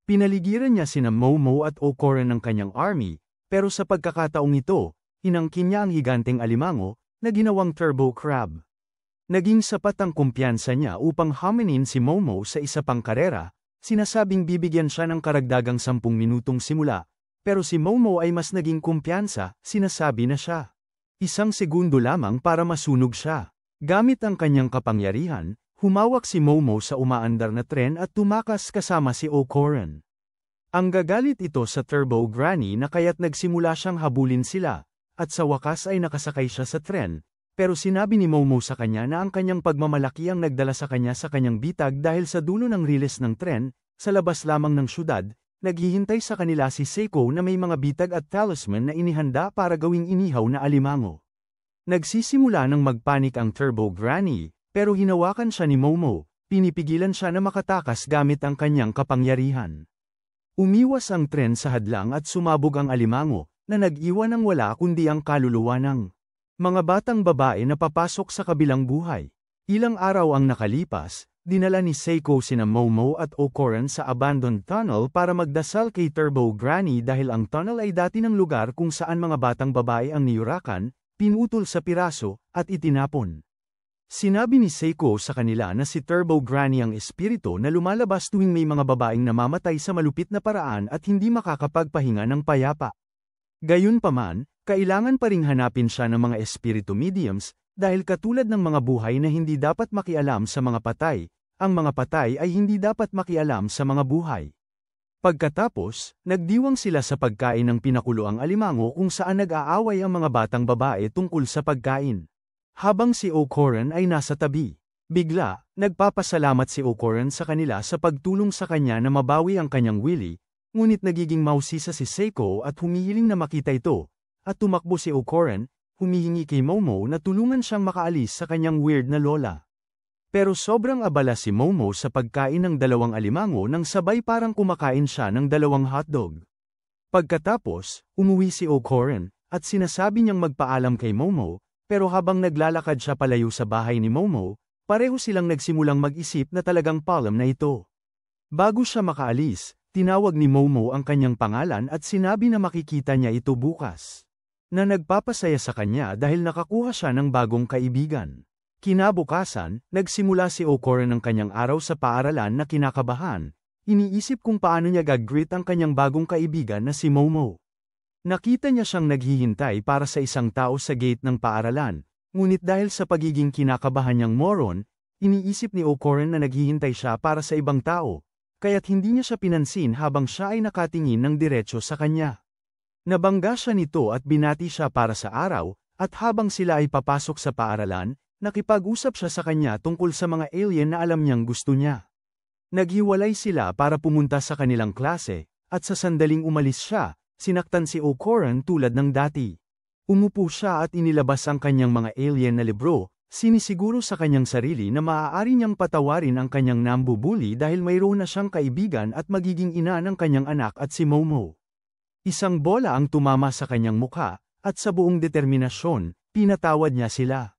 Pinaligiran niya sina Momo at O'Coran ng kanyang army, pero sa pagkakataong ito, inangkin niya ang higanteng alimango, na ginawang Turbo Crab. Naging sapat ang kumpiyansa niya upang haminin si Momo sa isa pang karera, sinasabing bibigyan siya ng karagdagang 10 minutong simula, pero si Momo ay mas naging kumpiyansa, sinasabi na siya. 1 segundo lamang para masunog siya. Gamit ang kanyang kapangyarihan, humawak si Momo sa umaandar na tren at tumakas kasama si O'Coran. Ang gagalit ito sa Turbo Granny na kaya't nagsimula siyang habulin sila, at sa wakas ay nakasakay siya sa tren, Pero sinabi ni Momo sa kanya na ang kanyang pagmamalaki ang nagdala sa kanya sa kanyang bitag dahil sa dulo ng riles ng tren, sa labas lamang ng syudad, naghihintay sa kanila si Seiko na may mga bitag at talisman na inihanda para gawing inihaw na alimango. Nagsisimula ng magpanik ang Turbo Granny, pero hinawakan siya ni Momo, pinipigilan siya na makatakas gamit ang kanyang kapangyarihan. Umiwas ang tren sa hadlang at sumabog ang alimango, na nag-iwan ng wala kundi ang kaluluwa ng mga batang babae na papasok sa kabilang buhay. Ilang araw ang nakalipas, dinala ni Seiko sina Momo at Okoran sa abandoned tunnel para magdasal kay Turbo Granny dahil ang tunnel ay dati ng lugar kung saan mga batang babae ang niyurakan, pinutol sa piraso, at itinapon. Sinabi ni Seiko sa kanila na si Turbo Granny ang espiritu na lumalabas tuwing may mga babaeng namamatay sa malupit na paraan at hindi makakapagpahinga ng payapa. Gayunpaman, kailangan pa ring hanapin siya ng mga espiritu mediums, dahil katulad ng mga buhay na hindi dapat makialam sa mga patay, ang mga patay ay hindi dapat makialam sa mga buhay. Pagkatapos, nagdiwang sila sa pagkain ng pinakuloang alimango kung saan nag-aaway ang mga batang babae tungkol sa pagkain. Habang si Okoran ay nasa tabi, bigla, nagpapasalamat si Okoran sa kanila sa pagtulong sa kanya na mabawi ang kanyang willy, ngunit nagiging mausisa si Seiko at humihiling na makita ito. At tumakbo si Okoran, humihingi kay Momo na tulungan siyang makaalis sa kanyang weird na lola. Pero sobrang abala si Momo sa pagkain ng dalawang alimango nang sabay parang kumakain siya ng dalawang hotdog. Pagkatapos, umuwi si Okoran, at sinasabi niyang magpaalam kay Momo, pero habang naglalakad siya palayo sa bahay ni Momo, pareho silang nagsimulang mag-isip na talagang palm na ito. Bago siya makaalis, tinawag ni Momo ang kanyang pangalan at sinabi na makikita niya ito bukas. Na nagpapasaya sa kanya dahil nakakuha siya ng bagong kaibigan. Kinabukasan, nagsimula si Okoran ng kanyang araw sa paaralan na kinakabahan, iniisip kung paano niya gag-greet ang kanyang bagong kaibigan na si Momo. Nakita niya siyang naghihintay para sa isang tao sa gate ng paaralan, ngunit dahil sa pagiging kinakabahan niyang moron, iniisip ni Okoran na naghihintay siya para sa ibang tao, kaya't hindi niya siya pinansin habang siya ay nakatingin ng diretso sa kanya. Nabangga siya nito at binati siya para sa araw, at habang sila ay papasok sa paaralan, nakipag-usap siya sa kanya tungkol sa mga alien na alam niyang gusto niya. Naghiwalay sila para pumunta sa kanilang klase, at sa sandaling umalis siya, sinaktan si Okoran tulad ng dati. Umupo siya at inilabas ang kanyang mga alien na libro, sinisiguro sa kanyang sarili na maaari niyang patawarin ang kanyang nambubuli dahil mayroon na siyang kaibigan at magiging ina ng kanyang anak at si Momo. Isang bola ang tumama sa kanyang mukha, at sa buong determinasyon, pinatawad niya sila.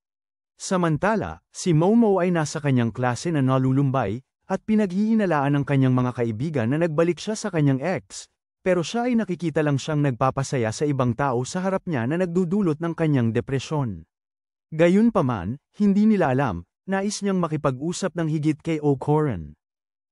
Samantala, si Momo ay nasa kanyang klase na nalulumbay, at pinaghihinalaan ng kanyang mga kaibigan na nagbalik siya sa kanyang ex, pero siya ay nakikita lang siyang nagpapasaya sa ibang tao sa harap niya na nagdudulot ng kanyang depresyon. Gayunpaman, hindi nila alam, nais niyang makipag-usap ng higit kay Okoran.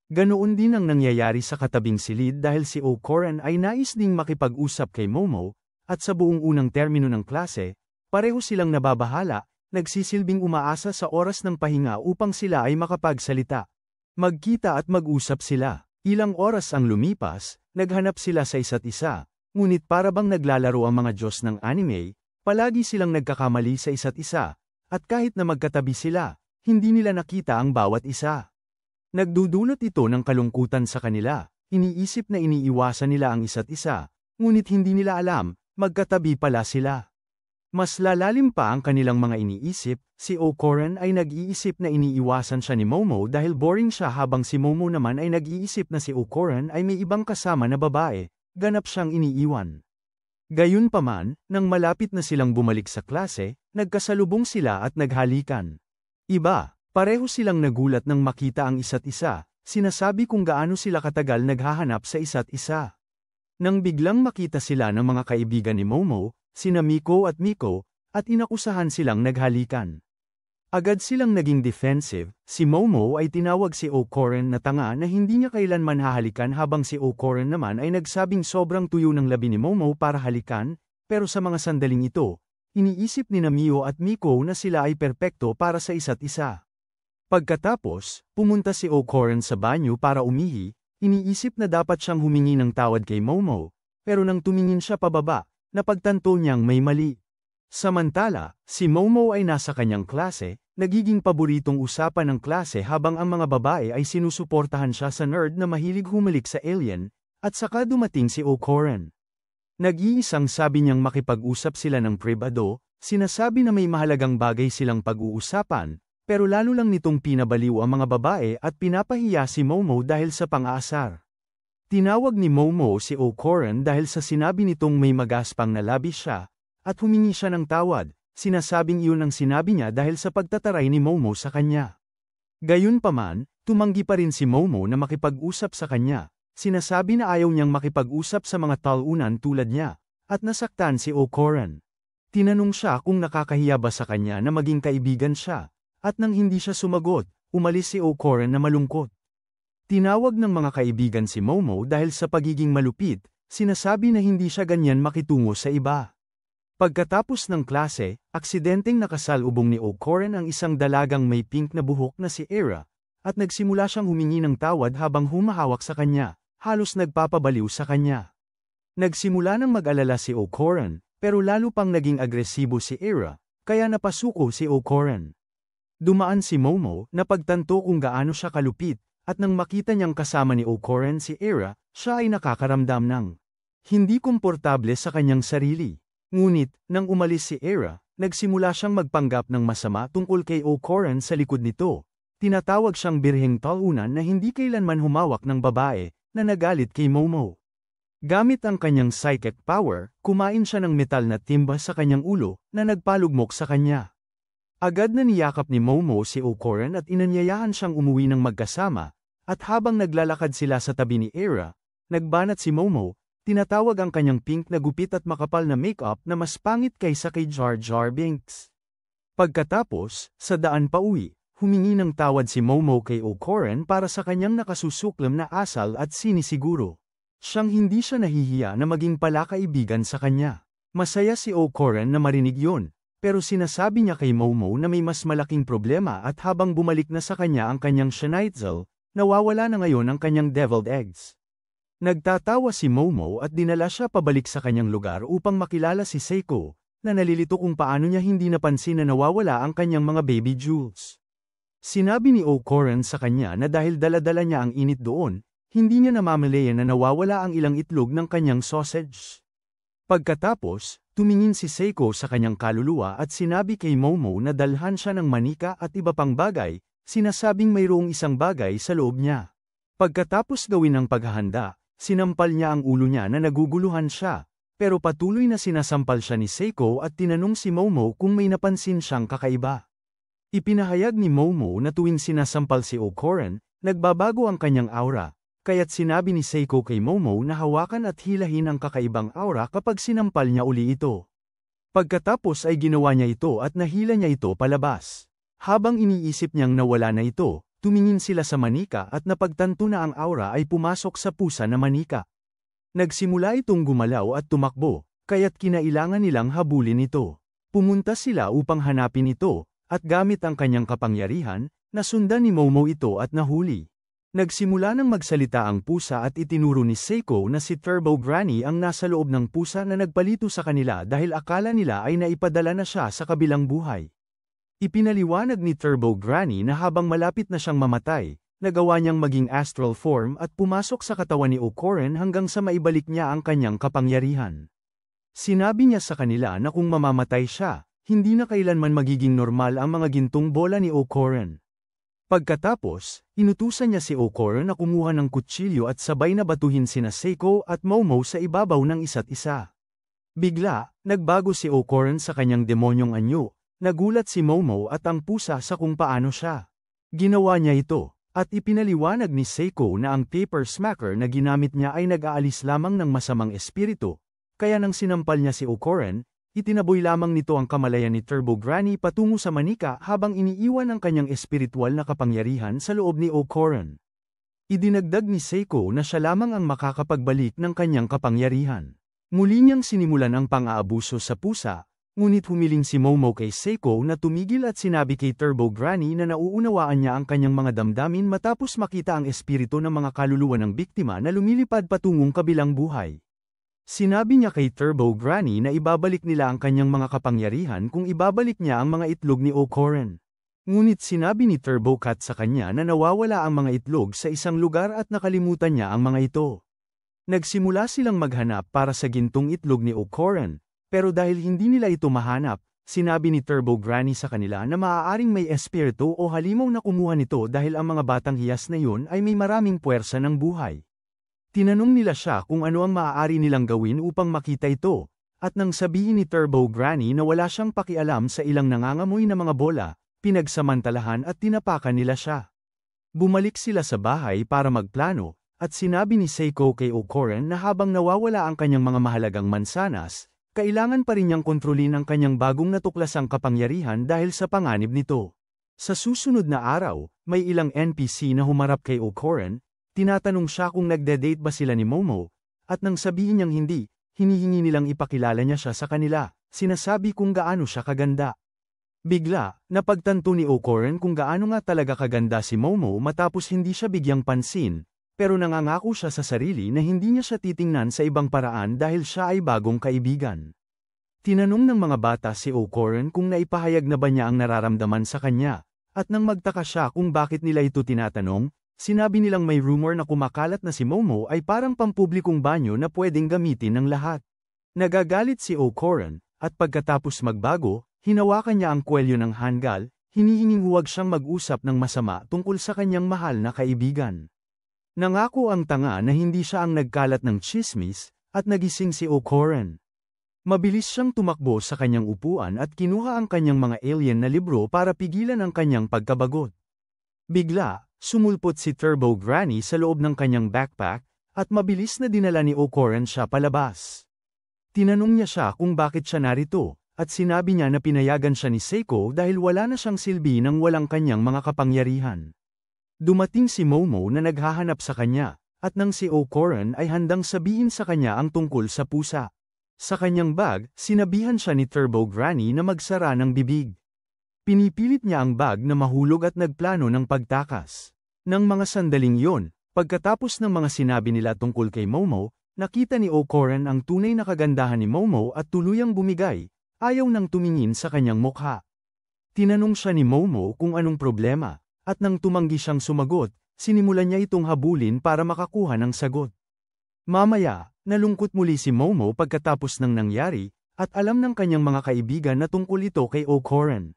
Ganoon din ang nangyayari sa katabing silid dahil si Okoran ay nais ding makipag-usap kay Momo, at sa buong unang termino ng klase, pareho silang nababahala, nagsisilbing umaasa sa oras ng pahinga upang sila ay makapagsalita. Magkita at mag-usap sila. Ilang oras ang lumipas, naghanap sila sa isa't isa, ngunit para bang naglalaro ang mga Diyos ng anime, palagi silang nagkakamali sa isa't isa, at kahit na magkatabi sila, hindi nila nakita ang bawat isa. Nagdudulot ito ng kalungkutan sa kanila, iniisip na iniiwasan nila ang isa't isa, ngunit hindi nila alam, magkatabi pala sila. Mas lalalim pa ang kanilang mga iniisip, si Okoran ay nag-iisip na iniiwasan siya ni Momo dahil boring siya habang si Momo naman ay nag-iisip na si Okoran ay may ibang kasama na babae, ganap siyang iniiwan. Gayunpaman, nang malapit na silang bumalik sa klase, nagkasalubong sila at naghalikan. Iba. Pareho silang nagulat nang makita ang isa't isa, sinasabi kung gaano sila katagal naghahanap sa isa't isa. Nang biglang makita sila ng mga kaibigan ni Momo, sina Miko at Miko, at inakusahan silang naghalikan. Agad silang naging defensive, si Momo ay tinawag si Okoran na tanga na hindi niya kailanman hahalikan habang si Okoran naman ay nagsabing sobrang tuyo ng labi ni Momo para halikan, pero sa mga sandaling ito, iniisip ni Mio at Miko na sila ay perpekto para sa isa't isa. Pagkatapos, pumunta si Okoran sa banyo para umihi, iniisip na dapat siyang humingi ng tawad kay Momo, pero nang tumingin siya pababa, napagtanto niyang may mali. Samantala, si Momo ay nasa kanyang klase, nagiging paboritong usapan ng klase habang ang mga babae ay sinusuportahan siya sa nerd na mahilig humalik sa alien, at saka dumating si O'Koren. Nag-iisang sabi niyang makipag-usap sila ng pribado, sinasabi na may mahalagang bagay silang pag-uusapan, pero lalo lang nitong pinabaliw ang mga babae at pinapahiya si Momo dahil sa pang-aasar. Tinawag ni Momo si O'Koren dahil sa sinabi nitong may magaspang na labis siya, at humingi siya ng tawad, sinasabing iyon ang sinabi niya dahil sa pagtataray ni Momo sa kanya. Gayunpaman, tumanggi pa rin si Momo na makipag-usap sa kanya, sinasabi na ayaw niyang makipag-usap sa mga talunan tulad niya, at nasaktan si O'Koren. Tinanong siya kung nakakahiya ba sa kanya na maging kaibigan siya, at nang hindi siya sumagot, umalis si O'Koren na malungkot. Tinawag ng mga kaibigan si Momo dahil sa pagiging malupit, sinasabi na hindi siya ganyan makitungo sa iba. Pagkatapos ng klase, aksidenteng nakasalubong ni O'Koren ang isang dalagang may pink na buhok na si Era, at nagsimula siyang humingi ng tawad habang humahawak sa kanya, halos nagpapabaliw sa kanya. Nagsimula ng mag-alala si O'Koren, pero lalo pang naging agresibo si Era, kaya napasuko si O'Koren. Dumaan si Momo na pagtanto kung gaano siya kalupit, at nang makita niyang kasama ni O'Koren si Era, siya ay nakakaramdam ng hindi komportable sa kanyang sarili. Ngunit, nang umalis si Era, nagsimula siyang magpanggap ng masama tungkol kay O'Koren sa likod nito. Tinatawag siyang birheng talunan na hindi kailanman humawak ng babae, na nagalit kay Momo. Gamit ang kanyang psychic power, kumain siya ng metal na timba sa kanyang ulo, na nagpalugmok sa kanya. Agad na niyakap ni Momo si O'Koren at inanyayahan siyang umuwi ng magkasama, at habang naglalakad sila sa tabi ni Era, nagbanat si Momo. Tinatawag ang kanyang pink na gupit at makapal na makeup na mas pangit kaysa kay Jar Jar Binks. Pagkatapos, sa daan pauwi, humingi ng tawad si Momo kay O'Koren para sa kanyang nakasusuklam na asal at sinisiguro. Siyang hindi siya nahihiya na maging palakaibigan sa kanya. Masaya si O'Koren na marinig yun, pero sinasabi niya kay Momo na may mas malaking problema at habang bumalik na sa kanya ang kanyang Schnitzel, nawawala na ngayon ang kanyang deviled eggs. Nagtatawa si Momo at dinala siya pabalik sa kanyang lugar upang makilala si Seiko, na nalilito kung paano niya hindi napansin na nawawala ang kanyang mga baby jewels. Sinabi ni O'Koren sa kanya na dahil dala-dala niya ang init doon, hindi niya namamalayan na nawawala ang ilang itlog ng kanyang sausage. Pagkatapos, tumingin si Seiko sa kanyang kaluluwa at sinabi kay Momo na dalhan siya ng manika at iba pang bagay, sinasabing mayroong isang bagay sa loob niya. Pagkatapos gawin ang paghahanda, sinampal niya ang ulo niya na naguguluhan siya, pero patuloy na sinasampal siya ni Seiko at tinanong si Momo kung may napansin siyang kakaiba. Ipinahayag ni Momo na tuwing sinasampal si O'Koren, nagbabago ang kanyang aura, kaya't sinabi ni Seiko kay Momo na hawakan at hilahin ang kakaibang aura kapag sinampal niya uli ito. Pagkatapos ay ginawa niya ito at nahila niya ito palabas. Habang iniisip niyang nawala na ito, tumingin sila sa manika at napagtanto na ang aura ay pumasok sa pusa na manika. Nagsimula itong gumalaw at tumakbo, kaya't kinailangan nilang habulin ito. Pumunta sila upang hanapin ito, at gamit ang kanyang kapangyarihan, nasundan ni Momo ito at nahuli. Nagsimula ng magsalita ang pusa at itinuro ni Seiko na si Turbo Granny ang nasa loob ng pusa na nagpalito sa kanila dahil akala nila ay naipadala na siya sa kabilang buhay. Ipinaliwanag ni Turbo Granny na habang malapit na siyang mamatay, nagawa niyang maging astral form at pumasok sa katawan ni O'Koren hanggang sa maibalik niya ang kanyang kapangyarihan. Sinabi niya sa kanila na kung mamamatay siya, hindi na kailanman magiging normal ang mga gintong bola ni O'Koren. Pagkatapos, inutusan niya si O'Koren na kumuha ng kutsilyo at sabay na batuhin sina Seiko at Momo sa ibabaw ng isa't isa. Bigla, nagbago si O'Koren sa kanyang demonyong anyo. Nagulat si Momo at ang pusa sa kung paano siya. Ginawa niya ito, at ipinaliwanag ni Seiko na ang paper smacker na ginamit niya ay nag-aalis lamang ng masamang espiritu, kaya nang sinampal niya si O'Koren, itinaboy lamang nito ang kamalayan ni Turbo Granny patungo sa manika habang iniiwan ang kanyang espiritual na kapangyarihan sa loob ni O'Koren. Idinagdag ni Seiko na siya lamang ang makakapagbalik ng kanyang kapangyarihan. Muli niyang sinimulan ang pang-aabuso sa pusa, ngunit humiling si Momo kay Seiko na tumigil at sinabi kay Turbo Granny na nauunawaan niya ang kanyang mga damdamin matapos makita ang espiritu ng mga kaluluwa ng biktima na lumilipad patungong kabilang buhay. Sinabi niya kay Turbo Granny na ibabalik nila ang kanyang mga kapangyarihan kung ibabalik niya ang mga itlog ni O'Coran. Ngunit sinabi ni Turbo Cat sa kanya na nawawala ang mga itlog sa isang lugar at nakalimutan niya ang mga ito. Nagsimula silang maghanap para sa gintong itlog ni O'Coran, pero dahil hindi nila ito mahanap, sinabi ni Turbo Granny sa kanila na maaaring may espiritu o halimaw na kumuha nito dahil ang mga batang hiyas na yun ay may maraming puwersa ng buhay. Tinanong nila siya kung ano ang maaari nilang gawin upang makita ito, at nang sabihin ni Turbo Granny na wala siyang pakialam sa ilang nangangamoy na mga bola, pinagsamantalahan at tinapakan nila siya. Bumalik sila sa bahay para magplano, at sinabi ni Seiko kay O'Coran na habang nawawala ang kanyang mga mahalagang mansanas, kailangan pa rin niyang kontrolin ang kanyang bagong natuklasang kapangyarihan dahil sa panganib nito. Sa susunod na araw, may ilang NPC na humarap kay O'Coran, tinatanong siya kung nagde-date ba sila ni Momo, at nang sabihin niyang hindi, hinihingi nilang ipakilala niya siya sa kanila, sinasabi kung gaano siya kaganda. Bigla, napagtanto ni O'Coran kung gaano nga talaga kaganda si Momo matapos hindi siya bigyang pansin, pero nangangako siya sa sarili na hindi niya siya titingnan sa ibang paraan dahil siya ay bagong kaibigan. Tinanong ng mga bata si O'Coran kung naipahayag na ba niya ang nararamdaman sa kanya, at nang magtaka siya kung bakit nila ito tinatanong, sinabi nilang may rumor na kumakalat na si Momo ay parang pampublikong banyo na pwedeng gamitin ng lahat. Nagagalit si O'Coran, at pagkatapos magbago, hinawakan niya ang kwelyo ng hanggal, hinihinging huwag siyang mag-usap ng masama tungkol sa kanyang mahal na kaibigan. Nangako ang tanga na hindi siya ang nagkalat ng tsismis, at nagising si O'Coran. Mabilis siyang tumakbo sa kanyang upuan at kinuha ang kanyang mga alien na libro para pigilan ang kanyang pagkabagot. Bigla, sumulpot si Turbo Granny sa loob ng kanyang backpack, at mabilis na dinala ni O'Coran siya palabas. Tinanong niya siya kung bakit siya narito, at sinabi niya na pinayagan siya ni Seiko dahil wala na siyang silbi nang walang kanyang mga kapangyarihan. Dumating si Momo na naghahanap sa kanya, at nang si O'Coran ay handang sabihin sa kanya ang tungkol sa pusa. Sa kanyang bag, sinabihan siya ni Turbo Granny na magsara ng bibig. Pinipilit niya ang bag na mahulog at nagplano ng pagtakas. Nang mga sandaling yon, pagkatapos ng mga sinabi nila tungkol kay Momo, nakita ni O'Coran ang tunay na kagandahan ni Momo at tuluyang bumigay. Ayaw nang tumingin sa kanyang mukha. Tinanong siya ni Momo kung anong problema, at nang tumanggi siyang sumagot, sinimulan niya itong habulin para makakuha ng sagot. Mamaya, nalungkot muli si Momo pagkatapos ng nangyari, at alam ng kanyang mga kaibigan na tungkol ito kay O'Coran.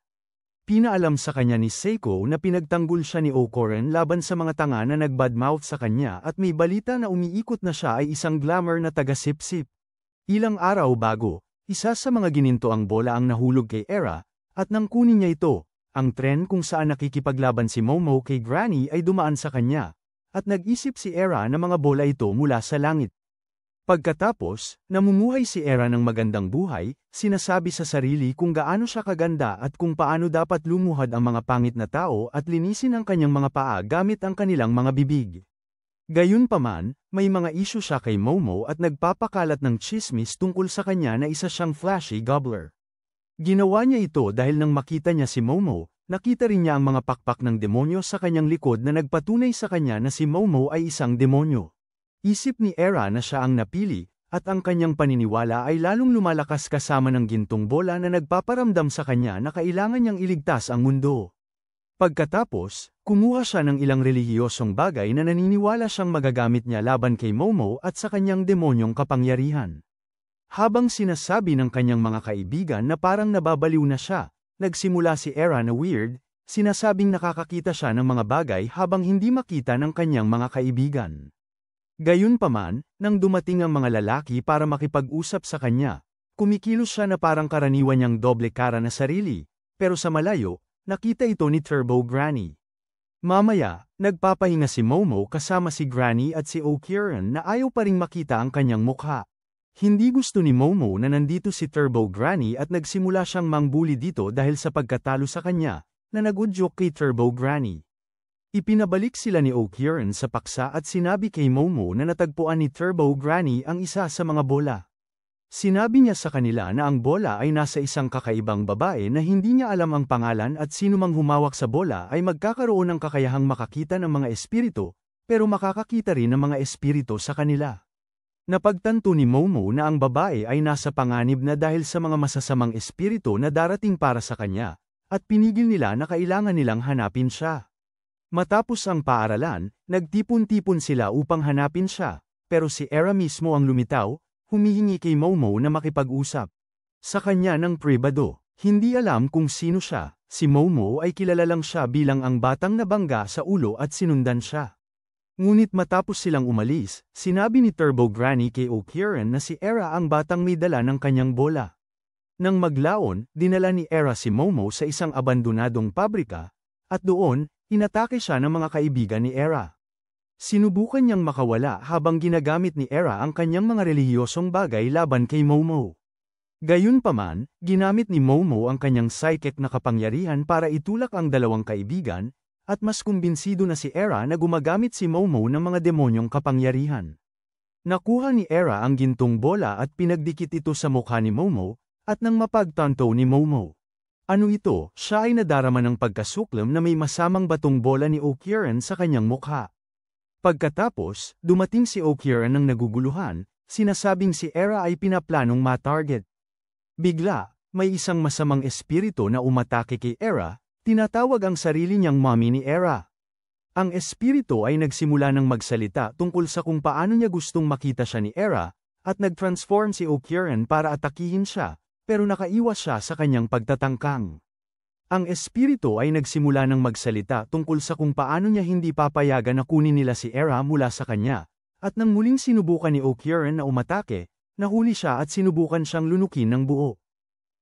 Pinaalam sa kanya ni Seiko na pinagtanggol siya ni O'Coran laban sa mga tanga na nagbadmouth sa kanya at may balita na umiikot na siya ay isang glamour na taga-sip-sip. Ilang araw bago, isa sa mga ginintoang bola ang nahulog kay Era, at nang kunin niya ito, ang tren kung saan nakikipaglaban si Momo kay Granny ay dumaan sa kanya, at nag-isip si Era na mga bola ito mula sa langit. Pagkatapos, namumuhay si Era ng magandang buhay, sinasabi sa sarili kung gaano siya kaganda at kung paano dapat lumuhad ang mga pangit na tao at linisin ang kanyang mga paa gamit ang kanilang mga bibig. Gayunpaman, may mga isyu siya kay Momo at nagpapakalat ng tsismis tungkol sa kanya na isa siyang flashy gobbler. Ginawa niya ito dahil nang makita niya si Momo, nakita rin niya ang mga pakpak ng demonyo sa kanyang likod na nagpatunay sa kanya na si Momo ay isang demonyo. Isip ni Era na siya ang napili, at ang kanyang paniniwala ay lalong lumalakas kasama ng gintong bola na nagpaparamdam sa kanya na kailangan niyang iligtas ang mundo. Pagkatapos, kumuha siya ng ilang relihiyosong bagay na naniniwala siyang magagamit niya laban kay Momo at sa kanyang demonyong kapangyarihan. Habang sinasabi ng kanyang mga kaibigan na parang nababaliw na siya, nagsimula si Era na weird, sinasabing nakakakita siya ng mga bagay habang hindi makita ng kanyang mga kaibigan. Gayunpaman, nang dumating ang mga lalaki para makipag-usap sa kanya, kumikilos siya na parang karaniwan niyang doble kara na sarili, pero sa malayo, nakita ito ni Turbo Granny. Mamaya, nagpapahinga si Momo kasama si Granny at si O'Coran na ayaw pa ring makita ang kanyang mukha. Hindi gusto ni Momo na nandito si Turbo Granny at nagsimula siyang mangbuli dito dahil sa pagkatalo sa kanya, na nag-udyok kay Turbo Granny. Ipinabalik sila ni O'Coran sa paksa at sinabi kay Momo na natagpuan ni Turbo Granny ang isa sa mga bola. Sinabi niya sa kanila na ang bola ay nasa isang kakaibang babae na hindi niya alam ang pangalan at sino mang humawak sa bola ay magkakaroon ng kakayahang makakita ng mga espiritu, pero makakakita rin ng mga espiritu sa kanila. Napagtanto ni Momo na ang babae ay nasa panganib na dahil sa mga masasamang espiritu na darating para sa kanya, at pinigil nila na kailangan nilang hanapin siya. Matapos ang paaralan, nagtipon-tipon sila upang hanapin siya, pero si Era mismo ang lumitaw, humihingi kay Momo na makipag-usap. Sa kanya ng pribado, hindi alam kung sino siya, si Momo ay kilala lang siya bilang ang batang nabangga sa ulo at sinundan siya. Ngunit matapos silang umalis, sinabi ni Turbo Granny kay O'Kieran na si Era ang batang may dala ng kanyang bola. Nang maglaon, dinala ni Era si Momo sa isang abandonadong pabrika, at doon, inatake siya ng mga kaibigan ni Era. Sinubukan niyang makawala habang ginagamit ni Era ang kanyang mga relihiyosong bagay laban kay Momo. Gayunpaman, ginamit ni Momo ang kanyang psychic na kapangyarihan para itulak ang dalawang kaibigan, at mas kumbinsido na si Era na gumagamit si Momo ng mga demonyong kapangyarihan. Nakuha ni Era ang gintong bola at pinagdikit ito sa mukha ni Momo, at nang mapagtanto ni Momo. Ano ito? Siya ay nadarama ng pagkasuklam na may masamang batong bola ni O'Kieran sa kanyang mukha. Pagkatapos, dumating si O'Kieran ng naguguluhan, sinasabing si Era ay pinaplanong ma-target. Bigla, may isang masamang espiritu na umatake kay Era, tinatawag ang sarili niyang mommy ni Era. Ang espiritu ay nagsimula ng magsalita tungkol sa kung paano niya gustong makita siya ni Era, at nag-transform si O'Kieran para atakihin siya, pero nakaiwas siya sa kanyang pagtatangkang. Ang espiritu ay nagsimula ng magsalita tungkol sa kung paano niya hindi papayagan na kunin nila si Era mula sa kanya, at nang muling sinubukan ni O'Kieran na umatake, nahuli siya at sinubukan siyang lunukin ng buo.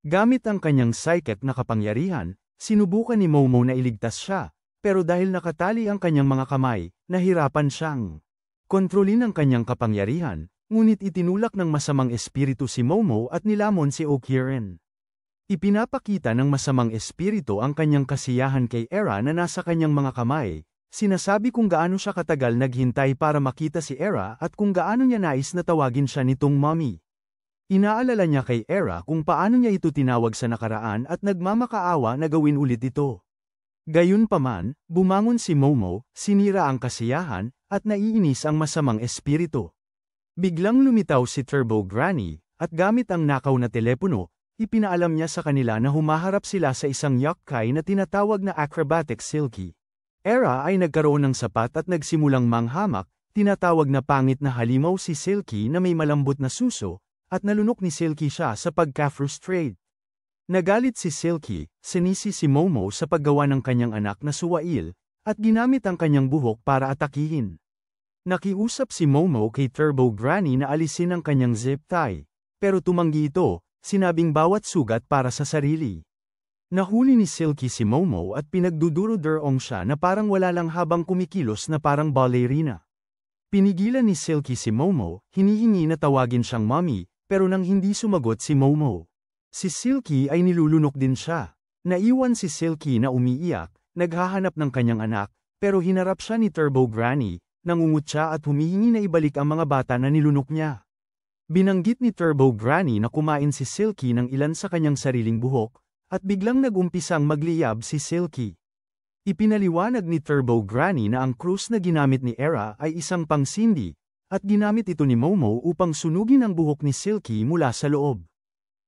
Gamit ang kanyang psychic na kapangyarihan, sinubukan ni Momo na iligtas siya, pero dahil nakatali ang kanyang mga kamay, nahirapan siyang kontrolin ang kanyang kapangyarihan, ngunit itinulak ng masamang espiritu si Momo at nilamon si O'Kieran. Ipinapakita ng masamang espiritu ang kanyang kasiyahan kay Era na nasa kanyang mga kamay, sinasabi kung gaano siya katagal naghintay para makita si Era at kung gaano niya nais na tawagin siya nitong mommy. Inaalala niya kay Era kung paano niya ito tinawag sa nakaraan at nagmamakaawa na gawin ulit ito. Gayunpaman, bumangon si Momo, sinira ang kasiyahan, at naiinis ang masamang espiritu. Biglang lumitaw si Turbo Granny, at gamit ang nakaw na telepono, ipinaalam niya sa kanila na humaharap sila sa isang yakkay na tinatawag na Acrobatic Silky. Era ay nagkaroon ng sapat at nagsimulang manghamak, tinatawag na pangit na halimaw si Silky na may malambot na suso, at nalunok ni Silky siya sa pagka-frustrate. Nagalit si Silky, sinisi si Momo sa paggawa ng kanyang anak na suwail, at ginamit ang kanyang buhok para atakihin. Nakiusap si Momo kay Turbo Granny na alisin ang kanyang zip tie, pero tumanggi ito, sinabing bawat sugat para sa sarili. Nahuli ni Silky si Momo at pinagduduro-durong siya na parang wala lang habang kumikilos na parang ballerina. Pinigilan ni Silky si Momo, hinihingi na tawagin siyang mommy, pero nang hindi sumagot si Momo, si Silky ay nilulunok din siya. Naiwan si Silky na umiiyak, naghahanap ng kanyang anak, pero hinarap siya ni Turbo Granny, nangungutya at humihingi na ibalik ang mga bata na nilunok niya. Binanggit ni Turbo Granny na kumain si Silky ng ilan sa kanyang sariling buhok, at biglang nag-umpisang magliyab si Silky. Ipinaliwanag ni Turbo Granny na ang krus na ginamit ni Era ay isang pangsindi, at ginamit ito ni Momo upang sunugin ang buhok ni Silky mula sa loob.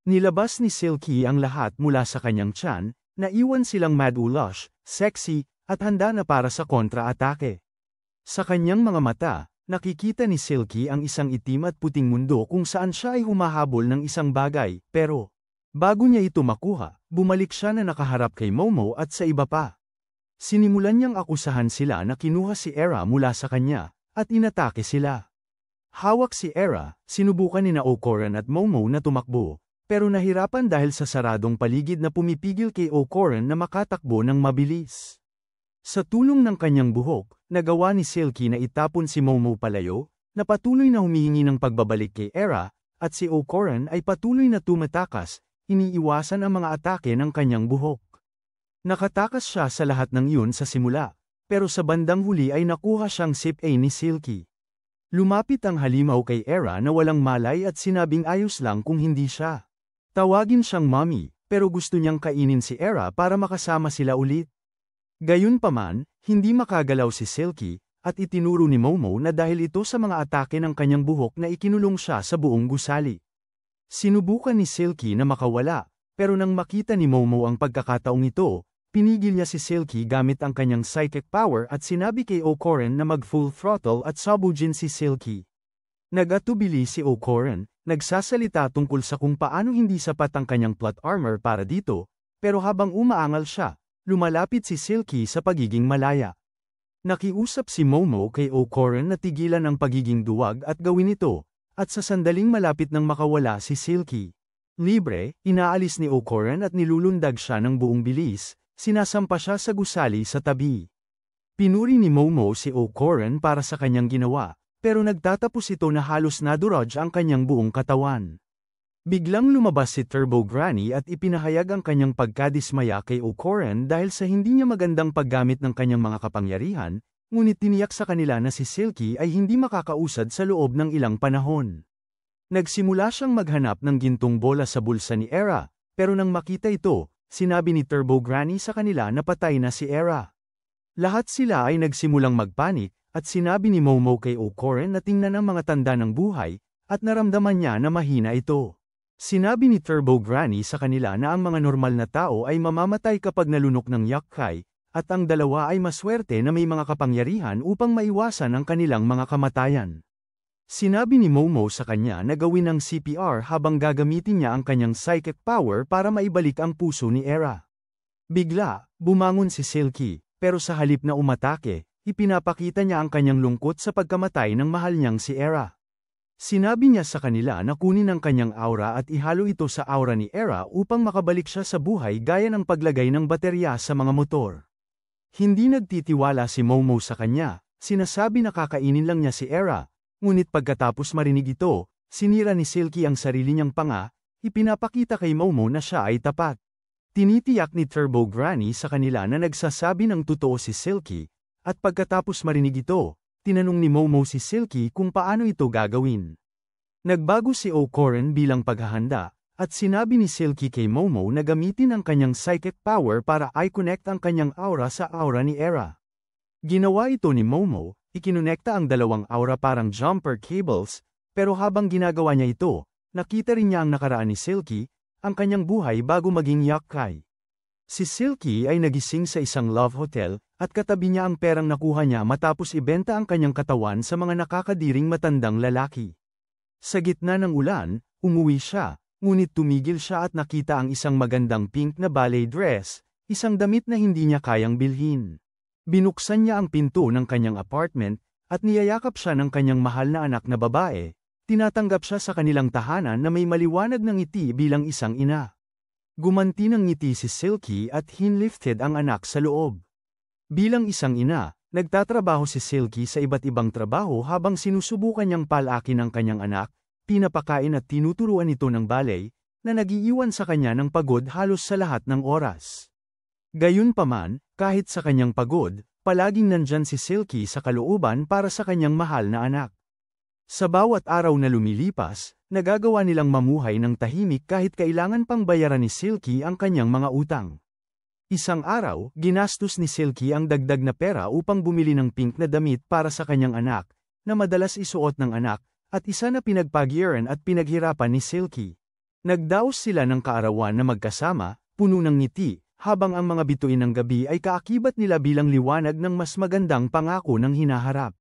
Nilabas ni Silky ang lahat mula sa kanyang tiyan, naiwan silang mad-ulush, sexy, at handa na para sa kontra-atake. Sa kanyang mga mata, nakikita ni Silky ang isang itim at puting mundo kung saan siya ay humahabol ng isang bagay, pero bago niya ito makuha, bumalik siya na nakaharap kay Momo at sa iba pa. Sinimulan niyang akusahan sila na kinuha si Era mula sa kanya, at inatake sila. Hawak si Era, sinubukan ni O'Kieran at Momo na tumakbo, pero nahirapan dahil sa saradong paligid na pumipigil kay O'Kieran na makatakbo ng mabilis. Sa tulong ng kanyang buhok, nagawa ni Silky na itapon si Momo palayo, na patuloy na humihingi ng pagbabalik kay Era, at si O'Kieran ay patuloy na tumatakas, iniiwasan ang mga atake ng kanyang buhok. Nakatakas siya sa lahat ng iyon sa simula, pero sa bandang huli ay nakuha siyang sip-A ni Silky. Lumapit ang halimaw kay Era na walang malay at sinabing ayos lang kung hindi siya tawagin siyang mommy, pero gusto niyang kainin si Era para makasama sila ulit. Gayunpaman, hindi makagalaw si Silky, at itinuro ni Momo na dahil ito sa mga atake ng kanyang buhok na ikinulong siya sa buong gusali. Sinubukan ni Silky na makawala, pero nang makita ni Momo ang pagkakataong ito, pinigil niya si Silky gamit ang kanyang psychic power at sinabi kay O'Koren na mag-full throttle at sabugin si Silky. Nag-atubili si O'Koren, nagsasalita tungkol sa kung paano hindi sapat ang kanyang plot armor para dito, pero habang umaangal siya, lumalapit si Silky sa pagiging malaya. Nakiusap si Momo kay O'Koren na tigilan ang pagiging duwag at gawin ito, at sa sandaling malapit nang makawala si Silky. Libre, inaalis ni O'Koren at nilulundag siya ng buong bilis, sinasampa siya sa gusali sa tabi. Pinuri ni Momo si O'Koren para sa kanyang ginawa, pero nagtatapos ito na halos nadurog ang kanyang buong katawan. Biglang lumabas si Turbo Granny at ipinahayag ang kanyang pagkadismaya kay O'Koren dahil sa hindi niya magandang paggamit ng kanyang mga kapangyarihan, ngunit tiniyak sa kanila na si Silky ay hindi makakausad sa loob ng ilang panahon. Nagsimula siyang maghanap ng gintong bola sa bulsa ni Era, pero nang makita ito, sinabi ni Turbo Granny sa kanila na patay na si Era. Lahat sila ay nagsimulang magpanik, at sinabi ni Momo kay O'Koren na tingnan ang mga tanda ng buhay, at naramdaman niya na mahina ito. Sinabi ni Turbo Granny sa kanila na ang mga normal na tao ay mamamatay kapag nalunok ng yakkay, at ang dalawa ay maswerte na may mga kapangyarihan upang maiwasan ang kanilang mga kamatayan. Sinabi ni Momo sa kanya na gawin ang CPR habang gagamitin niya ang kanyang psychic power para maibalik ang puso ni Era. Bigla, bumangon si Silky, pero sa halip na umatake, ipinapakita niya ang kanyang lungkot sa pagkamatay ng mahal niyang si Era. Sinabi niya sa kanila na kunin ang kanyang aura at ihalo ito sa aura ni Era upang makabalik siya sa buhay gaya ng paglagay ng baterya sa mga motor. Hindi nagtitiwala si Momo sa kanya, sinasabi na kakainin lang niya si Era, ngunit pagkatapos marinig ito, sinira ni Silky ang sarili niyang panga, ipinapakita kay Momo na siya ay tapat. Tinitiyak ni Turbo Granny sa kanila na nagsasabi ng totoo si Silky, at pagkatapos marinig ito, tinanong ni Momo si Silky kung paano ito gagawin. Nagbago si O'Koren bilang paghahanda, at sinabi ni Silky kay Momo na gamitin ang kanyang psychic power para i-connect ang kanyang aura sa aura ni Era. Ginawa ito ni Momo, ikinonekta ang dalawang aura parang jumper cables, pero habang ginagawa niya ito, nakita rin niya ang nakaraan ni Silky, ang kanyang buhay bago maging yakkay. Si Silky ay nagising sa isang love hotel, at katabi niya ang perang nakuha niya matapos ibenta ang kanyang katawan sa mga nakakadiring matandang lalaki. Sa gitna ng ulan, umuwi siya, ngunit tumigil siya at nakita ang isang magandang pink na ballet dress, isang damit na hindi niya kayang bilhin. Binuksan niya ang pinto ng kanyang apartment, at niyayakap siya ng kanyang mahal na anak na babae, tinatanggap siya sa kanilang tahanan na may maliwanag ng ngiti bilang isang ina. Gumanti ng ngiti si Silky at hinlifted ang anak sa loob. Bilang isang ina, nagtatrabaho si Silky sa iba't ibang trabaho habang sinusubukan niyang palakin ang kanyang anak, pinapakain at tinuturuan ito ng ballet, na nagiiwan sa kanya ng pagod halos sa lahat ng oras. Gayunpaman, kahit sa kanyang pagod, palaging nandyan si Silky sa kalooban para sa kanyang mahal na anak. Sa bawat araw na lumilipas, nagagawa nilang mamuhay ng tahimik kahit kailangan pang bayaran ni Silky ang kanyang mga utang. Isang araw, ginastos ni Silky ang dagdag na pera upang bumili ng pink na damit para sa kanyang anak, na madalas isuot ng anak, at isa na pinagpagyaran at pinaghirapan ni Silky. Nagdaos sila ng kaarawan na magkasama, puno ng ngiti, habang ang mga bituin ng gabi ay kaakibat nila bilang liwanag ng mas magandang pangako ng hinaharap.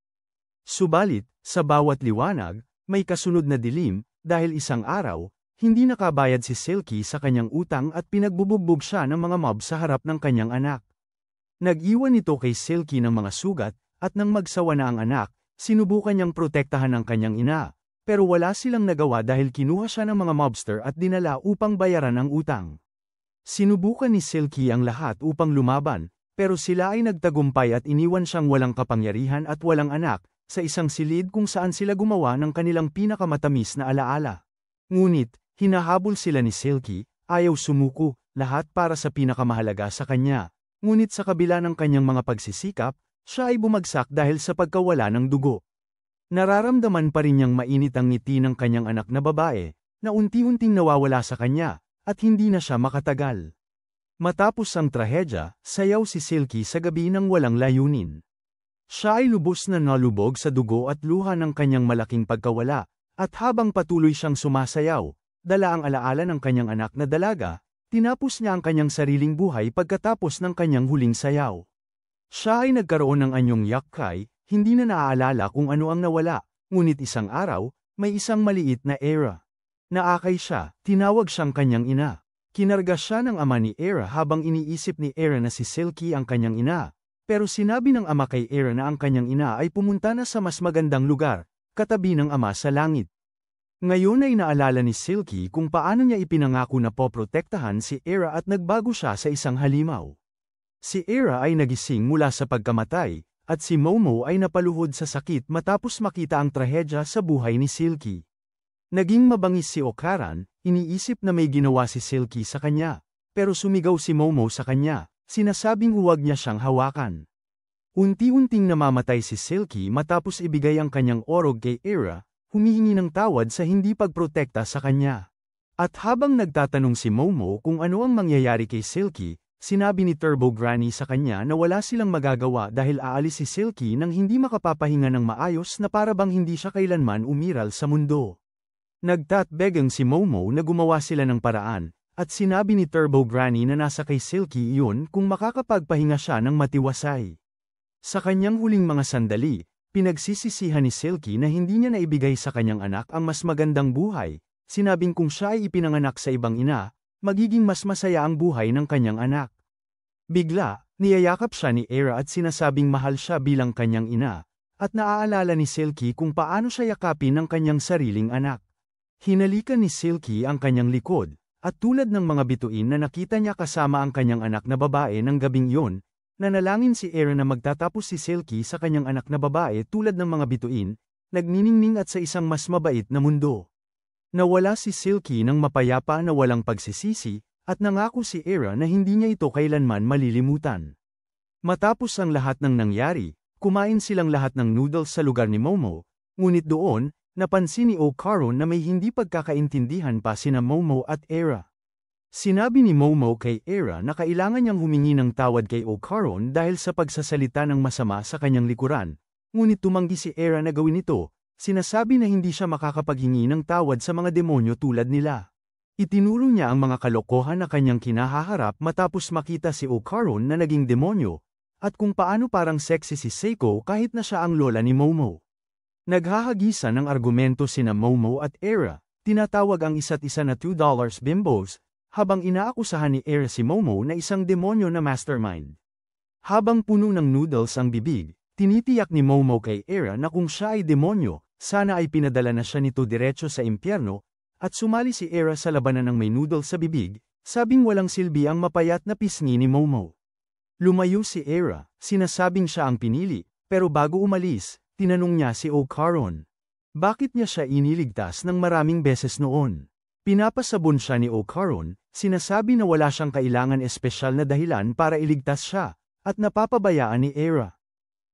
Subalit, sa bawat liwanag, may kasunod na dilim, dahil isang araw, hindi nakabayad si Silky sa kanyang utang at pinagbubugbog siya ng mga mob sa harap ng kanyang anak. Nag-iwan ito kay Silky ng mga sugat, at nang magsawa na ang anak, sinubukan niyang protektahan ang kanyang ina, pero wala silang nagawa dahil kinuha siya ng mga mobster at dinala upang bayaran ang utang. Sinubukan ni Silky ang lahat upang lumaban, pero sila ay nagtagumpay at iniwan siyang walang kapangyarihan at walang anak, sa isang silid kung saan sila gumawa ng kanilang pinakamatamis na alaala. Ngunit, hinahabol sila ni Silky, ayaw sumuko, lahat para sa pinakamahalaga sa kanya. Ngunit sa kabila ng kanyang mga pagsisikap, siya ay bumagsak dahil sa pagkawala ng dugo. Nararamdaman pa rin niyang mainit ang ngiti ng kanyang anak na babae, na unti-unting nawawala sa kanya, at hindi na siya makatagal. Matapos ang trahedya, sayaw si Silky sa gabi ng walang layunin. Siya ay lubos na nalubog sa dugo at luha ng kanyang malaking pagkawala, at habang patuloy siyang sumasayaw, dala ang alaala ng kanyang anak na dalaga, tinapos niya ang kanyang sariling buhay pagkatapos ng kanyang huling sayaw. Siya ay nagkaroon ng anyong yakkay, hindi na naaalala kung ano ang nawala, ngunit isang araw, may isang maliit na Era. Naakay siya, tinawag siyang kanyang ina. Kinarga siya ng ama ni Era habang iniisip ni Era na si Silky ang kanyang ina. Pero sinabi ng ama kay Era na ang kanyang ina ay pumunta na sa mas magandang lugar, katabi ng ama sa langit. Ngayon ay naalala ni Silky kung paano niya ipinangako na poprotektahan si Era at nagbago siya sa isang halimaw. Si Era ay nagising mula sa pagkamatay, at si Momo ay napaluhod sa sakit matapos makita ang trahedya sa buhay ni Silky. Naging mabangis si Okaran, iniisip na may ginawa si Silky sa kanya, pero sumigaw si Momo sa kanya. Sinasabing huwag niya siyang hawakan. Unti-unting namamatay si Silky matapos ibigay ang kanyang orog kay Era, humihingi ng tawad sa hindi pagprotekta sa kanya. At habang nagtatanong si Momo kung ano ang mangyayari kay Silky, sinabi ni Turbo Granny sa kanya na wala silang magagawa dahil aalis si Silky nang hindi makapapahinga ng maayos na para bang hindi siya kailanman umiral sa mundo. Nagtatbegang si Momo na gumawa sila ng paraan. At sinabi ni Turbo Granny na nasa kay Silky iyon kung makakapagpahinga siya ng matiwasay. Sa kanyang huling mga sandali, pinagsisisihan ni Silky na hindi niya naibigay sa kanyang anak ang mas magandang buhay, sinabing kung siya ay ipinanganak sa ibang ina, magiging mas masaya ang buhay ng kanyang anak. Bigla, niyayakap siya ni Era at sinasabing mahal siya bilang kanyang ina, at naaalala ni Silky kung paano siya yakapin ng kanyang sariling anak. Hinalikan ni Silky ang kanyang likod. At tulad ng mga bituin na nakita niya kasama ang kanyang anak na babae ng gabing iyon, nanalangin si Era na magtatapos si Silky sa kanyang anak na babae tulad ng mga bituin, nagniningning at sa isang mas mabait na mundo. Nawala si Silky ng mapayapa na walang pagsisisi, at nangako si Era na hindi niya ito kailanman malilimutan. Matapos ang lahat ng nangyari, kumain silang lahat ng noodles sa lugar ni Momo, ngunit doon, napansin ni Okaran na may hindi pagkakaintindihan pa sina Momo at Era. Sinabi ni Momo kay Era na kailangan niyang humingi ng tawad kay Okaran dahil sa pagsasalita ng masama sa kanyang likuran, ngunit tumanggi si Era na gawin ito, sinasabi na hindi siya makakapaghingi ng tawad sa mga demonyo tulad nila. Itinuro niya ang mga kalokohan na kanyang kinahaharap matapos makita si Okaran na naging demonyo, at kung paano parang sexy si Seiko kahit na siya ang lola ni Momo. Naghahagisan ng argumento sina Momo at Era, tinatawag ang isa't isa na $2 bimbos, habang inaakusahan ni Era si Momo na isang demonyo na mastermind. Habang puno ng noodles ang bibig, tinitiyak ni Momo kay Era na kung siya ay demonyo, sana ay pinadala na siya nito diretso sa impyerno, at sumali si Era sa labanan ng may noodles sa bibig, sabing walang silbi ang mapayat na pisngi ni Momo. Lumayo si Era, sinasabing siya ang pinili, pero bago umalis, tinanong niya si Okaran. Bakit niya siya iniligtas ng maraming beses noon? Pinapasabon siya ni Okaran, sinasabi na wala siyang kailangan espesyal na dahilan para iligtas siya, at napapabayaan ni Era.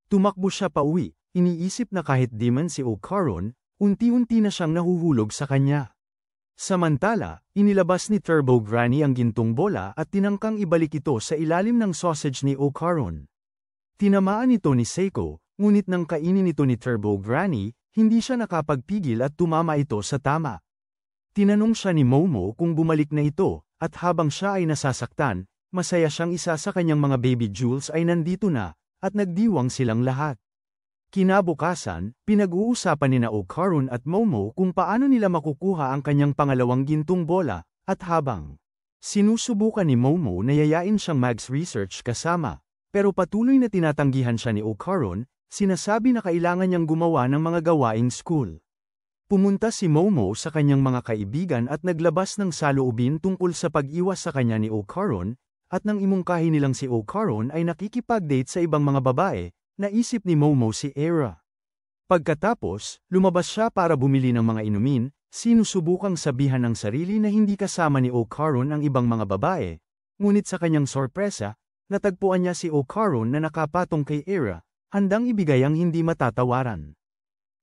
Tumakbo siya pauwi, iniisip na kahit di man si Okaran, unti-unti na siyang nahuhulog sa kanya. Samantala, inilabas ni Turbo Granny ang gintong bola at tinangkang ibalik ito sa ilalim ng sausage ni Okaran. Tinamaan ito ni Seiko, ngunit nang kainin ito ni Turbo Granny, hindi siya nakapagpigil at tumama ito sa tama. Tinanong siya ni Momo kung bumalik na ito, at habang siya ay nasasaktan, masaya siyang isa sa kanyang mga baby jewels ay nandito na, at nagdiwang silang lahat. Kinabukasan, pinag-uusapan nina Okaran at Momo kung paano nila makukuha ang kanyang pangalawang gintong bola, at habang sinusubukan ni Momo na yayain siyang Max Research kasama, pero patuloy na tinatanggihan siya ni Okaran, sinasabi na kailangan niyang gumawa ng mga gawaing school. Pumunta si Momo sa kanyang mga kaibigan at naglabas ng saloobin tungkol sa pag-iwas sa kanya ni Okaran, at nang imungkahi nilang si Okaran ay nakikipag-date sa ibang mga babae, naisip ni Momo si Era. Pagkatapos, lumabas siya para bumili ng mga inumin, sinusubukang sabihan ng sarili na hindi kasama ni Okaran ang ibang mga babae, ngunit sa kanyang sorpresa, natagpuan niya si Okaran na nakapatong kay Era, handang ibigay ang hindi matatawaran.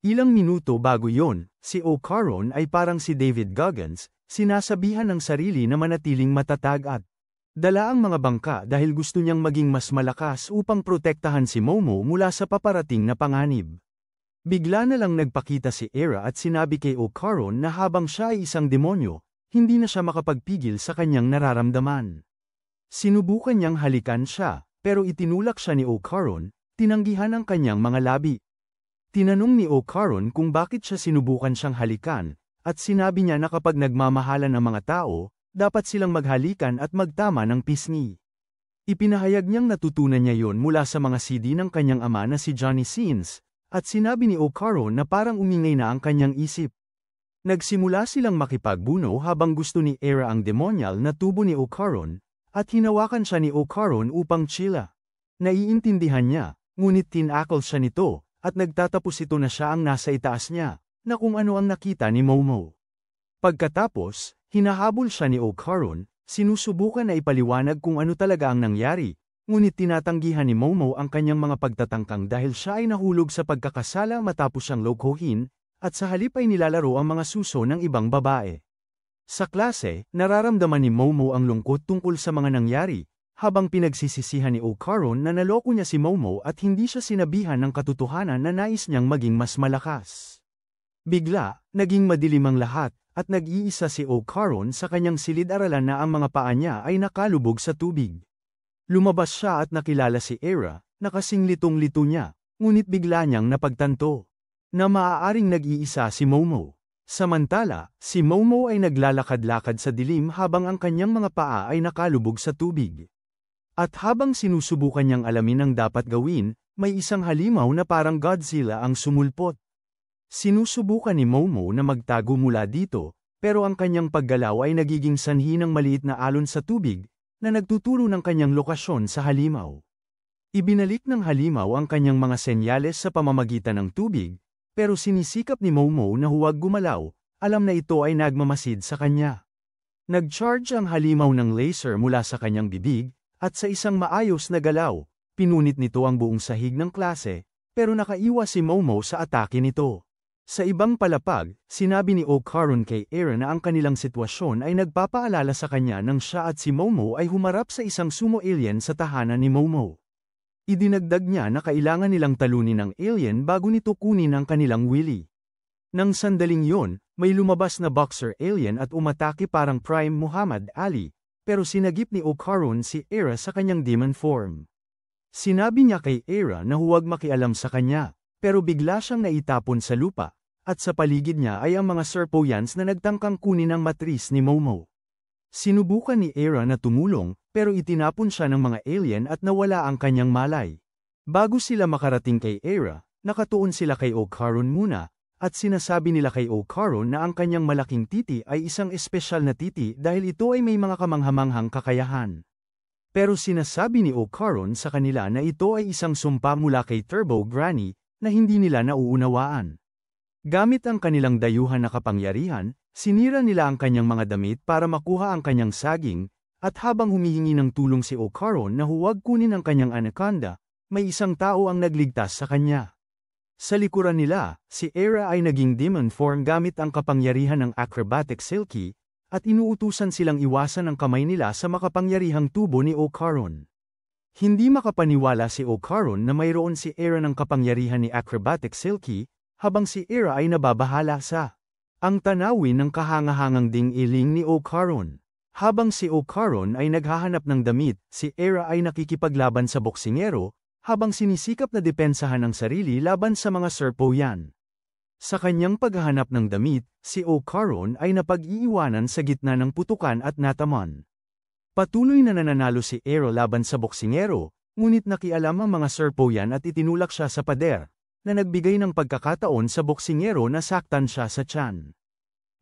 Ilang minuto bago yon, si Okaran ay parang si David Goggins, sinasabihan ng sarili na manatiling matatag at Dala ang mga bangka dahil gusto niyang maging mas malakas upang protektahan si Momo mula sa paparating na panganib. Bigla na lang nagpakita si Era at sinabi kay Ocaron na habang siya ay isang demonyo, hindi na siya makapagpigil sa kanyang nararamdaman. Sinubukan niyang halikan siya, pero itinulak siya ni Ocaron, tinanggihan ang kanyang mga labi. Tinanong ni Ocaron kung bakit siya sinubukan siyang halikan, at sinabi niya na kapag nagmamahalan ang mga tao, dapat silang maghalikan at magtama ng pisngi. Ipinahayag niyang natutunan niya yon mula sa mga CD ng kanyang ama na si Johnny Sins, at sinabi ni Ocaron na parang umingay na ang kanyang isip. Nagsimula silang makipagbuno habang gusto ni Era ang demonyal na tubo ni Ocaron, at hinawakan siya ni Ocaron upang chila. Naiintindihan niya, ngunit tinakol siya nito, at nagtatapos ito na siya ang nasa itaas niya, na kung ano ang nakita ni Momo. Pagkatapos, hinahabol siya ni Ocaron, sinusubukan na ipaliwanag kung ano talaga ang nangyari, ngunit tinatanggihan ni Momo ang kanyang mga pagtatangkang dahil siya ay nahulog sa pagkakasala matapos siyang lokohin, at sa halip ay nilalaro ang mga suso ng ibang babae. Sa klase, nararamdaman ni Momo ang lungkot tungkol sa mga nangyari, habang pinagsisisihan ni Ocaron na naloko niya si Momo at hindi siya sinabihan ng katotohanan na nais niyang maging mas malakas. Bigla, naging madilim ang lahat, at nag-iisa si Ocaron sa kanyang silid-aralan na ang mga paa niya ay nakalubog sa tubig. Lumabas siya at nakilala si Era, na kasing litong-lito niya, ngunit bigla niyang napagtanto na maaaring nag-iisa si Momo. Samantala, si Momo ay naglalakad-lakad sa dilim habang ang kanyang mga paa ay nakalubog sa tubig. At habang sinusubukan niyang alamin ang dapat gawin, may isang halimaw na parang Godzilla ang sumulpot. Sinusubukan ni Momo na magtago mula dito, pero ang kanyang paggalaw ay nagiging sanhi ng maliit na alon sa tubig, na nagtuturo ng kanyang lokasyon sa halimaw. Ibinalik ng halimaw ang kanyang mga senyales sa pamamagitan ng tubig, pero sinisikap ni Momo na huwag gumalaw, alam na ito ay nagmamasid sa kanya. Nag-charge ang halimaw ng laser mula sa kanyang bibig, at sa isang maayos na galaw, pinunit nito ang buong sahig ng klase, pero nakaiwas si Momo sa atake nito. Sa ibang palapag, sinabi ni Ocaron kay Era na ang kanilang sitwasyon ay nagpapaalala sa kanya nang siya at si Momo ay humarap sa isang sumo alien sa tahanan ni Momo. Idinagdag niya na kailangan nilang talunin ang alien bago nito kunin ang kanilang willy. Nang sandaling yon, may lumabas na boxer alien at umatake parang Prime Muhammad Ali, pero sinagip ni Ocaron si Era sa kanyang demon form. Sinabi niya kay Era na huwag makialam sa kanya, pero bigla siyang naitapon sa lupa, at sa paligid niya ay ang mga Serpoians na nagtangkang kunin ang matris ni Momo. Sinubukan ni Era na tumulong, pero itinapon siya ng mga alien at nawala ang kanyang malay. Bago sila makarating kay Era, nakatuon sila kay Ocaron muna, at sinasabi nila kay Ocaron na ang kanyang malaking titi ay isang espesyal na titi dahil ito ay may mga kamanghamanghang kakayahan. Pero sinasabi ni Ocaron sa kanila na ito ay isang sumpa mula kay Turbo Granny, na hindi nila nauunawaan. Gamit ang kanilang dayuhan na kapangyarihan, sinira nila ang kanyang mga damit para makuha ang kanyang saging, at habang humihingi ng tulong si Ocaron na huwag kunin ang kanyang anaconda, may isang tao ang nagligtas sa kanya. Sa likuran nila, si Era ay naging demon form gamit ang kapangyarihan ng acrobatic silky, at inuutusan silang iwasan ang kamay nila sa makapangyarihang tubo ni Ocaron. Hindi makapaniwala si Ocaron na mayroon si Era ng kapangyarihan ni acrobatic silky, habang si Era ay nababahala sa ang tanawin ng kahangahangang ding-iling ni Ocaron. Habang si Ocaron ay naghahanap ng damit, si Era ay nakikipaglaban sa boksingero, habang sinisikap na depensahan ang sarili laban sa mga Serpoian. Sa kanyang paghahanap ng damit, si Ocaron ay napag-iiwanan sa gitna ng putukan at nataman. Patuloy na nananalo si Era laban sa boksingero, ngunit nakialam ang mga Serpoian at itinulak siya sa pader, na nagbigay ng pagkakataon sa boksingero na saktan siya sa tiyan.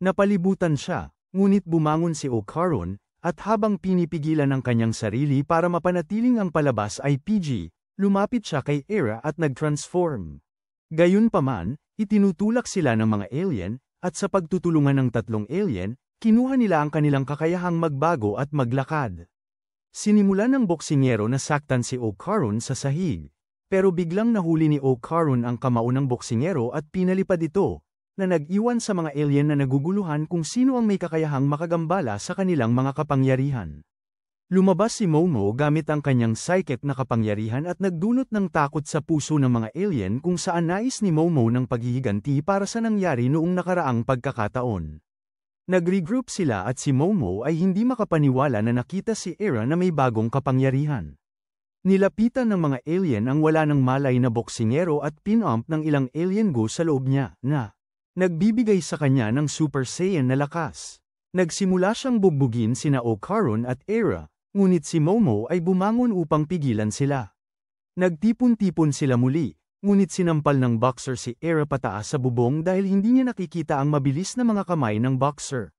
Napalibutan siya, ngunit bumangon si Ocaron, at habang pinipigilan ang kanyang sarili para mapanatiling ang palabas ay PG, lumapit siya kay Era at nag-transform. Gayunpaman, itinutulak sila ng mga alien, at sa pagtutulungan ng tatlong alien, kinuha nila ang kanilang kakayahang magbago at maglakad. Sinimulan ng boksingero na saktan si Ocaron sa sahig, pero biglang nahuli ni Ocaron ang kamao ng boksingero at pinalipad ito, na nag-iwan sa mga alien na naguguluhan kung sino ang may kakayahang makagambala sa kanilang mga kapangyarihan. Lumabas si Momo gamit ang kanyang psychic na kapangyarihan at nagdulot ng takot sa puso ng mga alien kung saan nais ni Momo ng paghihiganti para sa nangyari noong nakaraang pagkakataon. Nag-regroup sila at si Momo ay hindi makapaniwala na nakita si Era na may bagong kapangyarihan. Nilapitan ng mga alien ang wala ng malay na boksingero at pinump ng ilang alien go sa loob niya na nagbibigay sa kanya ng Super Saiyan na lakas. Nagsimula siyang bugbugin sina Okaron at Era. Ngunit si Momo ay bumangon upang pigilan sila. Nagtipon-tipon sila muli, ngunit sinampal ng boxer si Era pataas sa bubong dahil hindi niya nakikita ang mabilis na mga kamay ng boxer.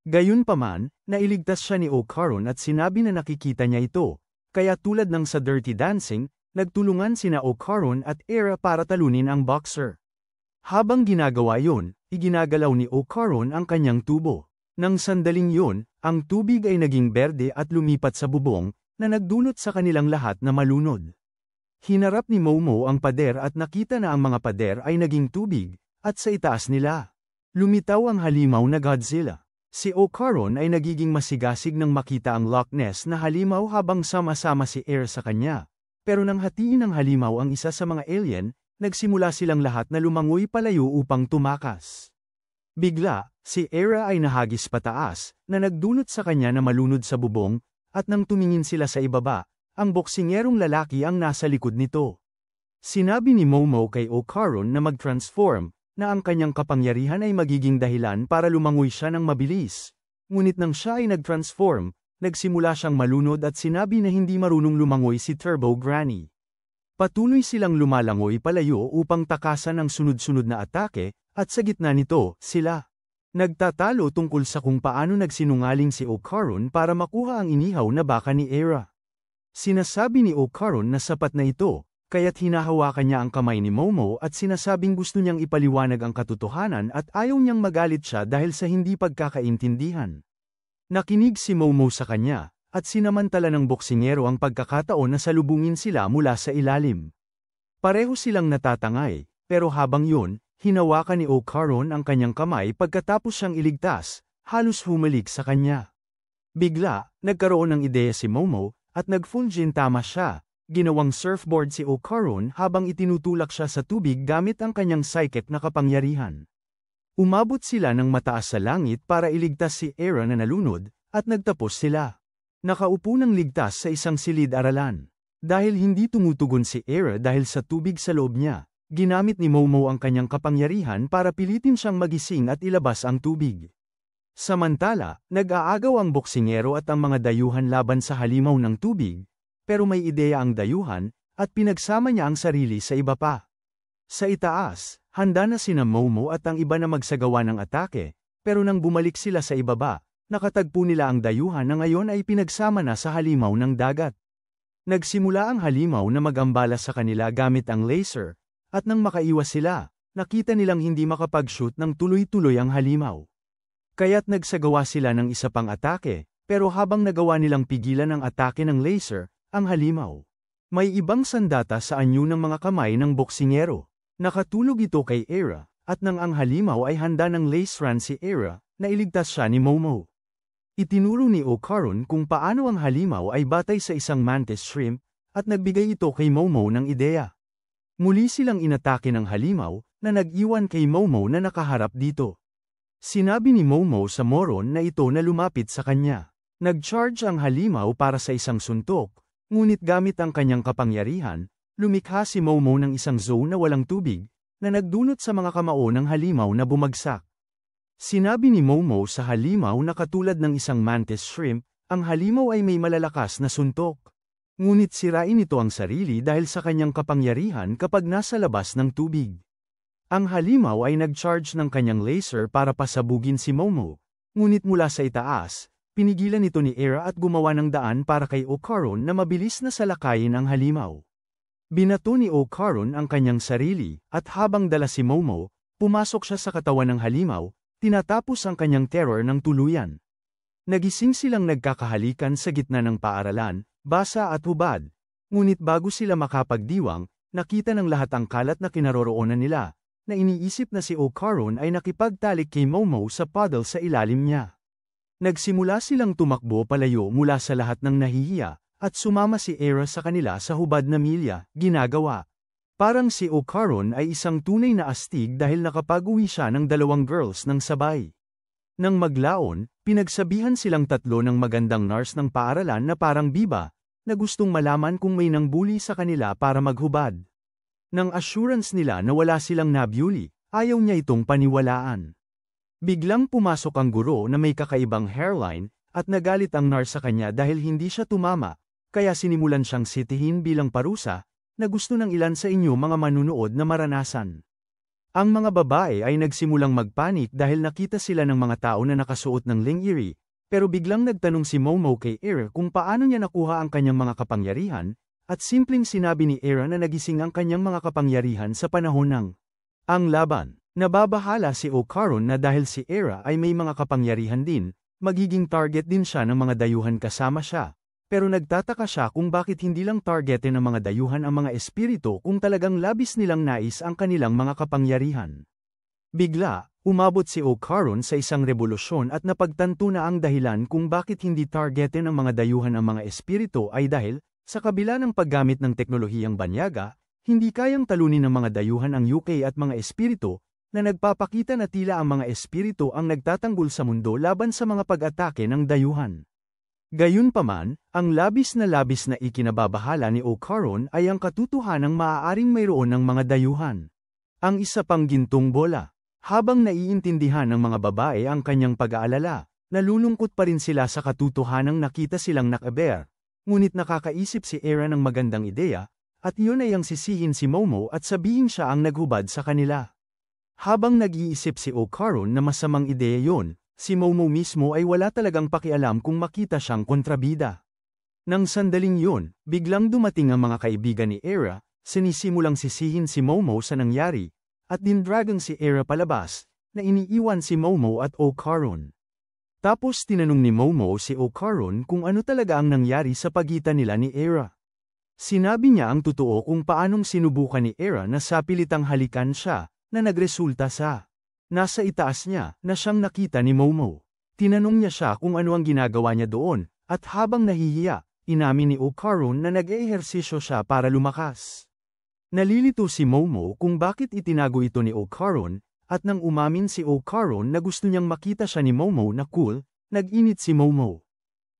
Gayunpaman, nailigtas siya ni Okaron at sinabi na nakikita niya ito, kaya tulad ng sa Dirty Dancing, nagtulungan sina Okaron at Era para talunin ang boxer. Habang ginagawa yon, iginagalaw ni Okaron ang kanyang tubo. Nang sandaling yun, ang tubig ay naging berde at lumipat sa bubong, na nagdulot sa kanilang lahat na malunod. Hinarap ni Momo ang pader at nakita na ang mga pader ay naging tubig, at sa itaas nila. Lumitaw ang halimaw na Godzilla. Si Okaron ay nagiging masigasig nang makita ang Loch Ness na halimaw habang sama-sama si Air sa kanya. Pero nang hatiin ng halimaw ang isa sa mga alien, nagsimula silang lahat na lumangoy palayo upang tumakas. Bigla, si Era ay nahagis pataas, na nagdulot sa kanya na malunod sa bubong, at nang tumingin sila sa ibaba, ang boksingerong lalaki ang nasa likod nito. Sinabi ni Momo kay Okaron na mag-transform, na ang kanyang kapangyarihan ay magiging dahilan para lumangoy siya ng mabilis. Ngunit nang siya ay nag-transform, nagsimula siyang malunod at sinabi na hindi marunong lumangoy si Turbo Granny. Patuloy silang lumalangoy palayo upang takasan ang sunod-sunod na atake, at sa gitna nito, sila nagtatalo tungkol sa kung paano nagsinungaling si Okaron para makuha ang inihaw na baka ni Era. Sinasabi ni Okaron na sapat na ito, kaya't hinahawakan niya ang kamay ni Momo at sinasabing gusto niyang ipaliwanag ang katotohanan at ayaw niyang magalit siya dahil sa hindi pagkakaintindihan. Nakinig si Momo sa kanya, at sinamantala ng boksingero ang pagkakataon na salubungin sila mula sa ilalim. Pareho silang natatangay, pero habang yun, hinawakan ni Okaron ang kanyang kamay pagkatapos siyang iligtas, halos humalik sa kanya. Bigla, nagkaroon ng ideya si Momo, at nag-full-gin tama siya, ginawang surfboard si Okaron habang itinutulak siya sa tubig gamit ang kanyang psychic na kapangyarihan. Umabot sila ng mataas sa langit para iligtas si Era na nalunod, at nagtapos sila. Nakaupo ng ligtas sa isang silid-aralan. Dahil hindi tumutugon si Era dahil sa tubig sa loob niya, ginamit ni Momo ang kanyang kapangyarihan para pilitin siyang magising at ilabas ang tubig. Samantala, nag-aagaw ang boksingero at ang mga dayuhan laban sa halimaw ng tubig, pero may ideya ang dayuhan, at pinagsama niya ang sarili sa iba pa. Sa itaas, handa na sina Momo at ang iba na magsagawa ng atake, pero nang bumalik sila sa ibaba, nakatagpo nila ang dayuhan na ngayon ay pinagsama na sa halimaw ng dagat. Nagsimula ang halimaw na mag-ambala sa kanila gamit ang laser, at nang makaiwas sila, nakita nilang hindi makapag-shoot ng tuloy-tuloy ang halimaw. Kaya't nagsagawa sila ng isa pang atake, pero habang nagawa nilang pigilan ang atake ng laser, ang halimaw. May ibang sandata sa anyo ng mga kamay ng boksingero. Nakatulog ito kay Era, at nang ang halimaw ay handa ng lace run si Era, nailigtas siya ni Momo. Itinuro ni Okaron kung paano ang halimaw ay batay sa isang mantis shrimp, at nagbigay ito kay Momo ng ideya. Muli silang inatake ng halimaw, na nag-iwan kay Momo na nakaharap dito. Sinabi ni Momo sa moron na ito na lumapit sa kanya. Nag-charge ang halimaw para sa isang suntok, ngunit gamit ang kanyang kapangyarihan, lumikha si Momo ng isang zone na walang tubig, na nagdulot sa mga kamao ng halimaw na bumagsak. Sinabi ni Momo sa halimaw na katulad ng isang mantis shrimp, ang halimaw ay may malalakas na suntok. Ngunit sirain nito ang sarili dahil sa kanyang kapangyarihan kapag nasa labas ng tubig. Ang halimaw ay nag-charge ng kanyang laser para pasabugin si Momo, ngunit mula sa itaas, pinigilan ito ni Era at gumawa ng daan para kay Okaron na mabilis na salakayin ang halimaw. Binato ni Okaron ang kanyang sarili, at habang dala si Momo, pumasok siya sa katawan ng halimaw, tinatapos ang kanyang terror ng tuluyan. Nagising silang nagkakahalikan sa gitna ng paaralan, basa at hubad. Ngunit bago sila makapagdiwang, nakita ng lahat ang kalat na kinaroroonan nila, na iniisip na si Okaron ay nakipagtalik kay Momo sa puddle sa ilalim niya. Nagsimula silang tumakbo palayo mula sa lahat ng nahihiya, at sumama si Era sa kanila sa hubad na milya, ginagawa. Parang si O'Caron ay isang tunay na astig dahil nakapag-uwi siya ng 2 girls ng sabay. Nang maglaon, pinagsabihan silang tatlo ng magandang nurse ng paaralan na parang biba, na gustong malaman kung may nangbuli sa kanila para maghubad. Nang assurance nila na wala silang nabully, ayaw niya itong paniwalaan. Biglang pumasok ang guro na may kakaibang hairline, at nagalit ang nurse sa kanya dahil hindi siya tumama, kaya sinimulan siyang sitihin bilang parusa, na gusto ng ilan sa inyo mga manunood na maranasan. Ang mga babae ay nagsimulang magpanik dahil nakita sila ng mga tao na nakasuot ng lingerie, pero biglang nagtanong si Momo kay Era kung paano niya nakuha ang kanyang mga kapangyarihan, at simpleng sinabi ni Era na nagising ang kanyang mga kapangyarihan sa panahon ng ang laban. Nababahala si O'Caron na dahil si Era ay may mga kapangyarihan din, magiging target din siya ng mga dayuhan kasama siya. Pero nagtataka siya kung bakit hindi lang targetin ng mga dayuhan ang mga espiritu kung talagang labis nilang nais ang kanilang mga kapangyarihan. Bigla, umabot si O'Caron sa isang revolusyon at napagtanto na ang dahilan kung bakit hindi targetin ng mga dayuhan ang mga espiritu ay dahil, sa kabila ng paggamit ng teknolohiyang banyaga, hindi kayang talunin ng mga dayuhan ang UK at mga espiritu, na nagpapakita na tila ang mga espiritu ang nagtatanggol sa mundo laban sa mga pag-atake ng dayuhan. Gayunpaman, ang labis na ikinababahala ni O'Caron ay ang katotohanang maaaring mayroon ng mga dayuhan. Ang isa pang gintong bola. Habang naiintindihan ng mga babae ang kanyang pag-aalala, nalulungkot pa rin sila sa katotohanang nakita silang nakaber, ngunit nakakaisip si Era ng magandang ideya, at iyon ay ang sisihin si Momo at sabihin siya ang naghubad sa kanila. Habang nag-iisip si O'Caron na masamang ideya yon, si Momo mismo ay wala talagang pakialam kung makita siyang kontrabida. Nang sandaling yon, biglang dumating ang mga kaibigan ni Era, sinisimulang sisihin si Momo sa nangyari, at dindragang si Era palabas, na iniiwan si Momo at O'Caron. Tapos tinanong ni Momo si O'Caron kung ano talaga ang nangyari sa pagitan nila ni Era. Sinabi niya ang totoo kung paanong sinubukan ni Era na sapilitang halikan siya, na nagresulta sa nasa itaas niya na siyang nakita ni Momo. Tinanong niya siya kung ano ang ginagawa niya doon, at habang nahihiya, inamin ni O'Caron na nag-eehersisyo siya para lumakas. Nalilito si Momo kung bakit itinago ito ni O'Caron, at nang umamin si O'Caron na gusto niyang makita siya ni Momo na cool, nag-init si Momo.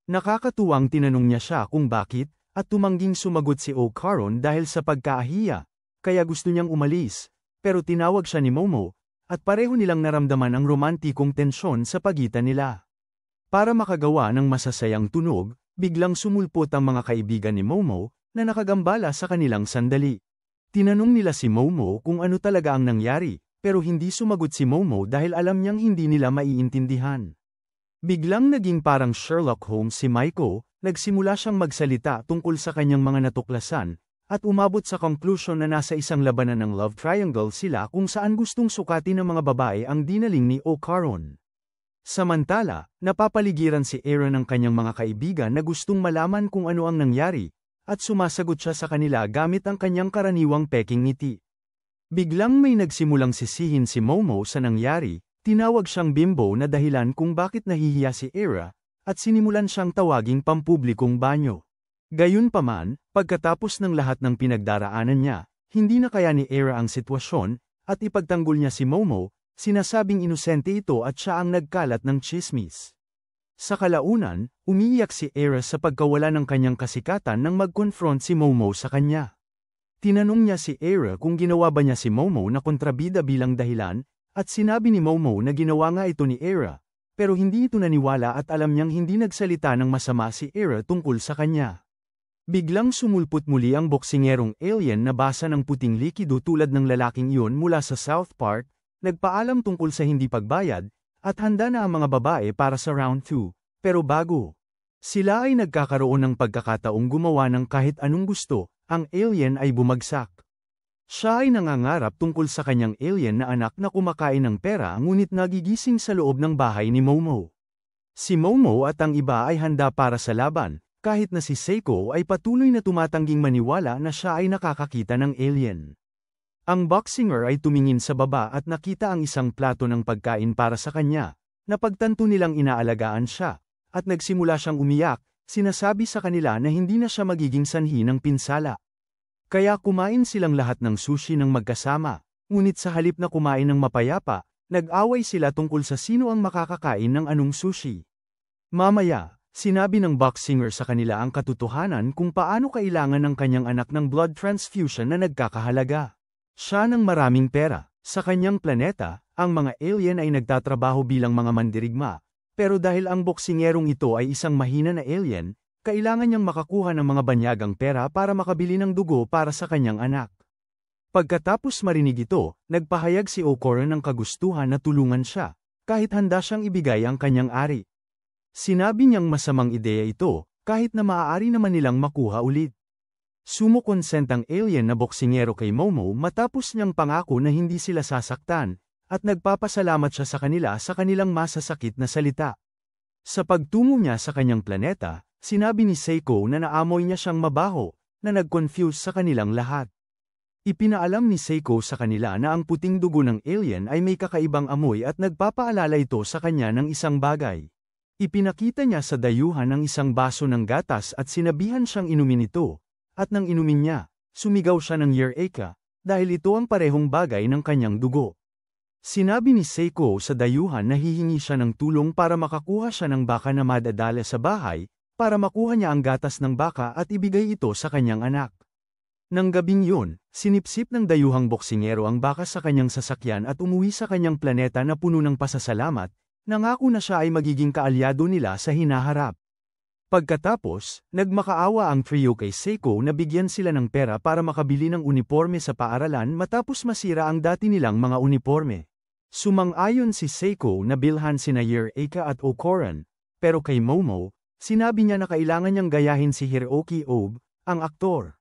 Nakakatuwang tinanong niya siya kung bakit, at tumangging sumagot si O'Caron dahil sa pagkaahiya, kaya gusto niyang umalis. Pero tinawag siya ni Momo, at pareho nilang naramdaman ang romantikong tensyon sa pagitan nila. Para makagawa ng masasayang tunog, biglang sumulpot ang mga kaibigan ni Momo, na nakagambala sa kanilang sandali. Tinanong nila si Momo kung ano talaga ang nangyari, pero hindi sumagot si Momo dahil alam niyang hindi nila maiintindihan. Biglang naging parang Sherlock Holmes si Maiko, nagsimula siyang magsalita tungkol sa kanyang mga natuklasan, at umabot sa conclusion na nasa isang labanan ng love triangle sila kung saan gustong sukatin ng mga babae ang dinaling ni O'Caron. Samantala, napapaligiran si Era ng kanyang mga kaibigan na gustong malaman kung ano ang nangyari, at sumasagot siya sa kanila gamit ang kanyang karaniwang peking ngiti. Biglang may nagsimulang sisihin si Momo sa nangyari, tinawag siyang bimbo na dahilan kung bakit nahihiya si Era, at sinimulan siyang tawaging pampublikong banyo. Gayunpaman, pagkatapos ng lahat ng pinagdaraanan niya, hindi na kaya ni Era ang sitwasyon, at ipagtanggol niya si Momo, sinasabing inosente ito at siya ang nagkalat ng tsismis. Sa kalaunan, umiiyak si Era sa pagkawala ng kanyang kasikatan nang mag-confront si Momo sa kanya. Tinanong niya si Era kung ginawa ba niya si Momo na kontrabida bilang dahilan, at sinabi ni Momo na ginawa nga ito ni Era, pero hindi ito naniwala at alam niyang hindi nagsalita ng masama si Era tungkol sa kanya. Biglang sumulpot muli ang boksingerong alien na basa ng puting likido tulad ng lalaking iyon mula sa South Park, nagpaalam tungkol sa hindi pagbayad, at handa na ang mga babae para sa round 2, pero bago sila ay nagkakaroon ng pagkakataong gumawa ng kahit anong gusto, ang alien ay bumagsak. Siya ay nangangarap tungkol sa kanyang alien na anak na kumakain ng pera ngunit nagigising sa loob ng bahay ni Momo. Si Momo at ang iba ay handa para sa laban, kahit na si Seiko ay patuloy na tumatangging maniwala na siya ay nakakakita ng alien. Ang boxinger ay tumingin sa baba at nakita ang isang plato ng pagkain para sa kanya, napagtanto nilang inaalagaan siya, at nagsimula siyang umiyak, sinasabi sa kanila na hindi na siya magiging sanhi ng pinsala. Kaya kumain silang lahat ng sushi ng magkasama, ngunit sa halip na kumain ng mapayapa, nag-away sila tungkol sa sino ang makakakain ng anong sushi. Mamaya, sinabi ng boxinger sa kanila ang katotohanan kung paano kailangan ng kanyang anak ng blood transfusion na nagkakahalaga. Siya ng maraming pera. Sa kanyang planeta, ang mga alien ay nagtatrabaho bilang mga mandirigma, pero dahil ang boksingerong ito ay isang mahina na alien, kailangan niyang makakuha ng mga banyagang pera para makabili ng dugo para sa kanyang anak. Pagkatapos marinig ito, nagpahayag si O'Corran ng kagustuhan na tulungan siya, kahit handa siyang ibigay ang kanyang ari. Sinabi niyang masamang ideya ito, kahit na maaari naman nilang makuha ulit. Sumukonsent ang alien na boksingero kay Momo matapos niyang pangako na hindi sila sasaktan, at nagpapasalamat siya sa kanila sa kanilang masasakit na salita. Sa pagtungo niya sa kanyang planeta, sinabi ni Seiko na naamoy niya siyang mabaho, na nag-confuse sa kanilang lahat. Ipinaalam ni Seiko sa kanila na ang puting dugo ng alien ay may kakaibang amoy at nagpapaalala ito sa kanya ng isang bagay. Ipinakita niya sa dayuhan ang isang baso ng gatas at sinabihan siyang inumin ito. At nang inumin niya, sumigaw siya ng Eureka, dahil ito ang parehong bagay ng kanyang dugo. Sinabi ni Seiko sa dayuhan na hihingi siya ng tulong para makakuha siya ng baka na madadala sa bahay, para makuha niya ang gatas ng baka at ibigay ito sa kanyang anak. Nang gabing yun, sinipsip ng dayuhang boksingero ang baka sa kanyang sasakyan at umuwi sa kanyang planeta na puno ng pasasalamat, nangako na siya ay magiging kaalyado nila sa hinaharap. Pagkatapos, nagmakaawa ang trio kay Seiko na bigyan sila ng pera para makabili ng uniforme sa paaralan matapos masira ang dati nilang mga uniforme. Sumang-ayon si Seiko na bilhan sina Eureka at O'Corran, pero kay Momo, sinabi niya na kailangan niyang gayahin si Hiroki Obe, ang aktor.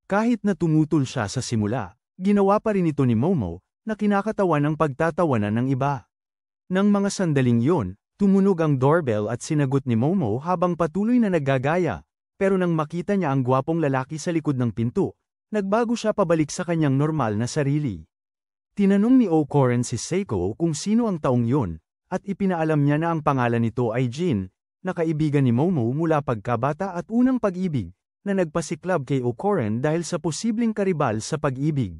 Kahit na tumutol siya sa simula, ginawa pa rin ito ni Momo, na kinakatawan ng pagtatawanan ng iba. Nang mga sandaling yun, tumunog ang doorbell at sinagot ni Momo habang patuloy na naggagaya, pero nang makita niya ang gwapong lalaki sa likod ng pinto, nagbago siya pabalik sa kanyang normal na sarili. Tinanong ni O'Corran si Seiko kung sino ang taong yun, at ipinaalam niya na ang pangalan nito ay Jin, na kaibigan ni Momo mula pagkabata at unang pag-ibig, na nagpasiklab kay O'Corran dahil sa posibleng karibal sa pag-ibig.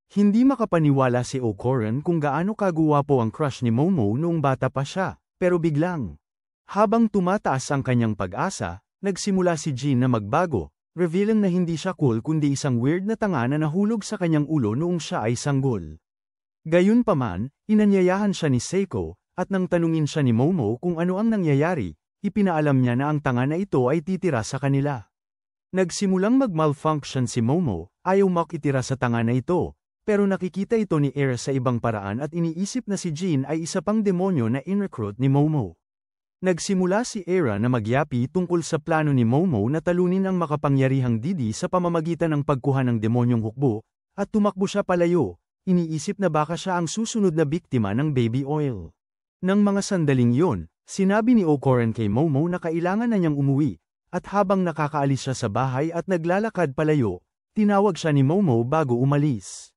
Hindi makapaniwala si O'Corran kung gaano kaguwapo ang crush ni Momo noong bata pa siya. Pero biglang, habang tumataas ang kanyang pag-asa, nagsimula si Jin na magbago, revealing na hindi siya cool kundi isang weird na tanga na nahulog sa kanyang ulo noong siya ay sanggol. Gayunpaman, inanyayahan siya ni Seiko, at nang tanungin siya ni Momo kung ano ang nangyayari, ipinaalam niya na ang tanga na ito ay titira sa kanila. Nagsimulang mag-malfunction si Momo, ayaw makitira sa tanga na ito. Pero nakikita ito ni Era sa ibang paraan at iniisip na si Jin ay isa pang demonyo na in-recruit ni Momo. Nagsimula si Era na magyapi tungkol sa plano ni Momo na talunin ang makapangyarihang Didi sa pamamagitan ng pagkuha ng demonyong hukbo, at tumakbo siya palayo, iniisip na baka siya ang susunod na biktima ng baby oil. Nang mga sandaling yon, sinabi ni O'Corran kay Momo na kailangan na niyang umuwi, at habang nakakaalis siya sa bahay at naglalakad palayo, tinawag siya ni Momo bago umalis.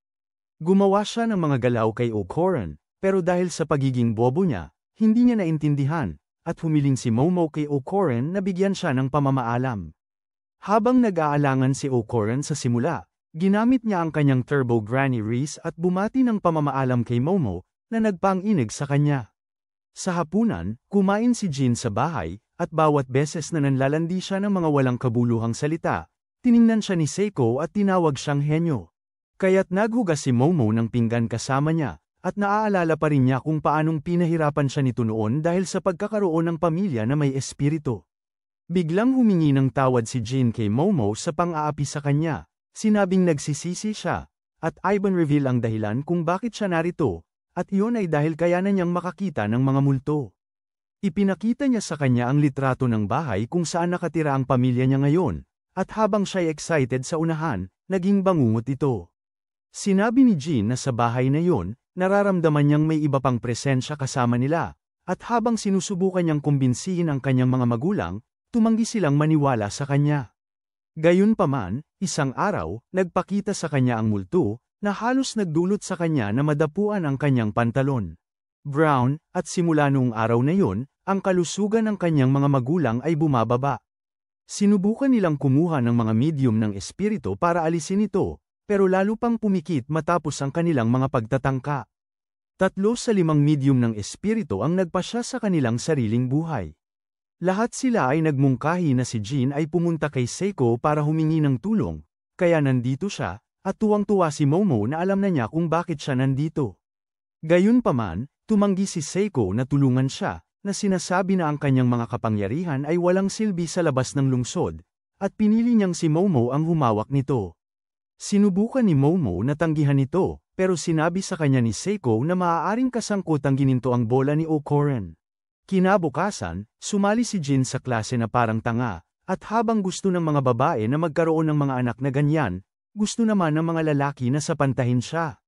Gumawa siya ng mga galaw kay O'Corran, pero dahil sa pagiging bobo niya, hindi niya naintindihan, at humiling si Momo kay O'Corran na bigyan siya ng pamamaalam. Habang nag-aalangan si O'Corran sa simula, ginamit niya ang kanyang Turbo Granny Reese at bumati ng pamamaalam kay Momo, na nagpang-inig sa kanya. Sa hapunan, kumain si Jin sa bahay, at bawat beses na nanlalandi siya ng mga walang kabuluhang salita, tiningnan siya ni Seiko at tinawag siyang henyo. Kaya't naghugas si Momo ng pinggan kasama niya, at naaalala pa rin niya kung paanong pinahirapan siya nito noon dahil sa pagkakaroon ng pamilya na may espiritu. Biglang humingi ng tawad si Jin kay Momo sa pang-aapi sa kanya, sinabing nagsisisi siya, at Ivan reveal ang dahilan kung bakit siya narito, at iyon ay dahil kaya na niyang makakita ng mga multo. Ipinakita niya sa kanya ang litrato ng bahay kung saan nakatira ang pamilya niya ngayon, at habang siya'y excited sa unahan, naging bangungot ito. Sinabi ni Jin na sa bahay na yun, nararamdaman niyang may iba pang presensya kasama nila, at habang sinusubukan niyang kumbinsihin ang kanyang mga magulang, tumanggi silang maniwala sa kanya. Gayunpaman, isang araw, nagpakita sa kanya ang multo, na halos nagdulot sa kanya na madapuan ang kanyang pantalon. brown, at simula noong araw na yun, ang kalusugan ng kanyang mga magulang ay bumababa. Sinubukan nilang kumuha ng mga medium ng espiritu para alisin ito, pero lalo pang pumikit matapos ang kanilang mga pagtatangka. 3 sa 5 medium ng espiritu ang nagpasya sa kanilang sariling buhay. Lahat sila ay nagmungkahi na si Jin ay pumunta kay Seiko para humingi ng tulong, kaya nandito siya, at tuwang-tuwa si Momo na alam na niya kung bakit siya nandito. Gayunpaman, tumanggi si Seiko na tulungan siya, na sinasabi na ang kanyang mga kapangyarihan ay walang silbi sa labas ng lungsod, at pinili niyang si Momo ang humawak nito. Sinubukan ni Momo na tanggihan ito, pero sinabi sa kanya ni Seiko na maaaring kasangkot ang gininto ang bola ni O'Koren. Kinabukasan, sumali si Jin sa klase na parang tanga, at habang gusto ng mga babae na magkaroon ng mga anak na ganyan, gusto naman ng mga lalaki na sapantahin siya.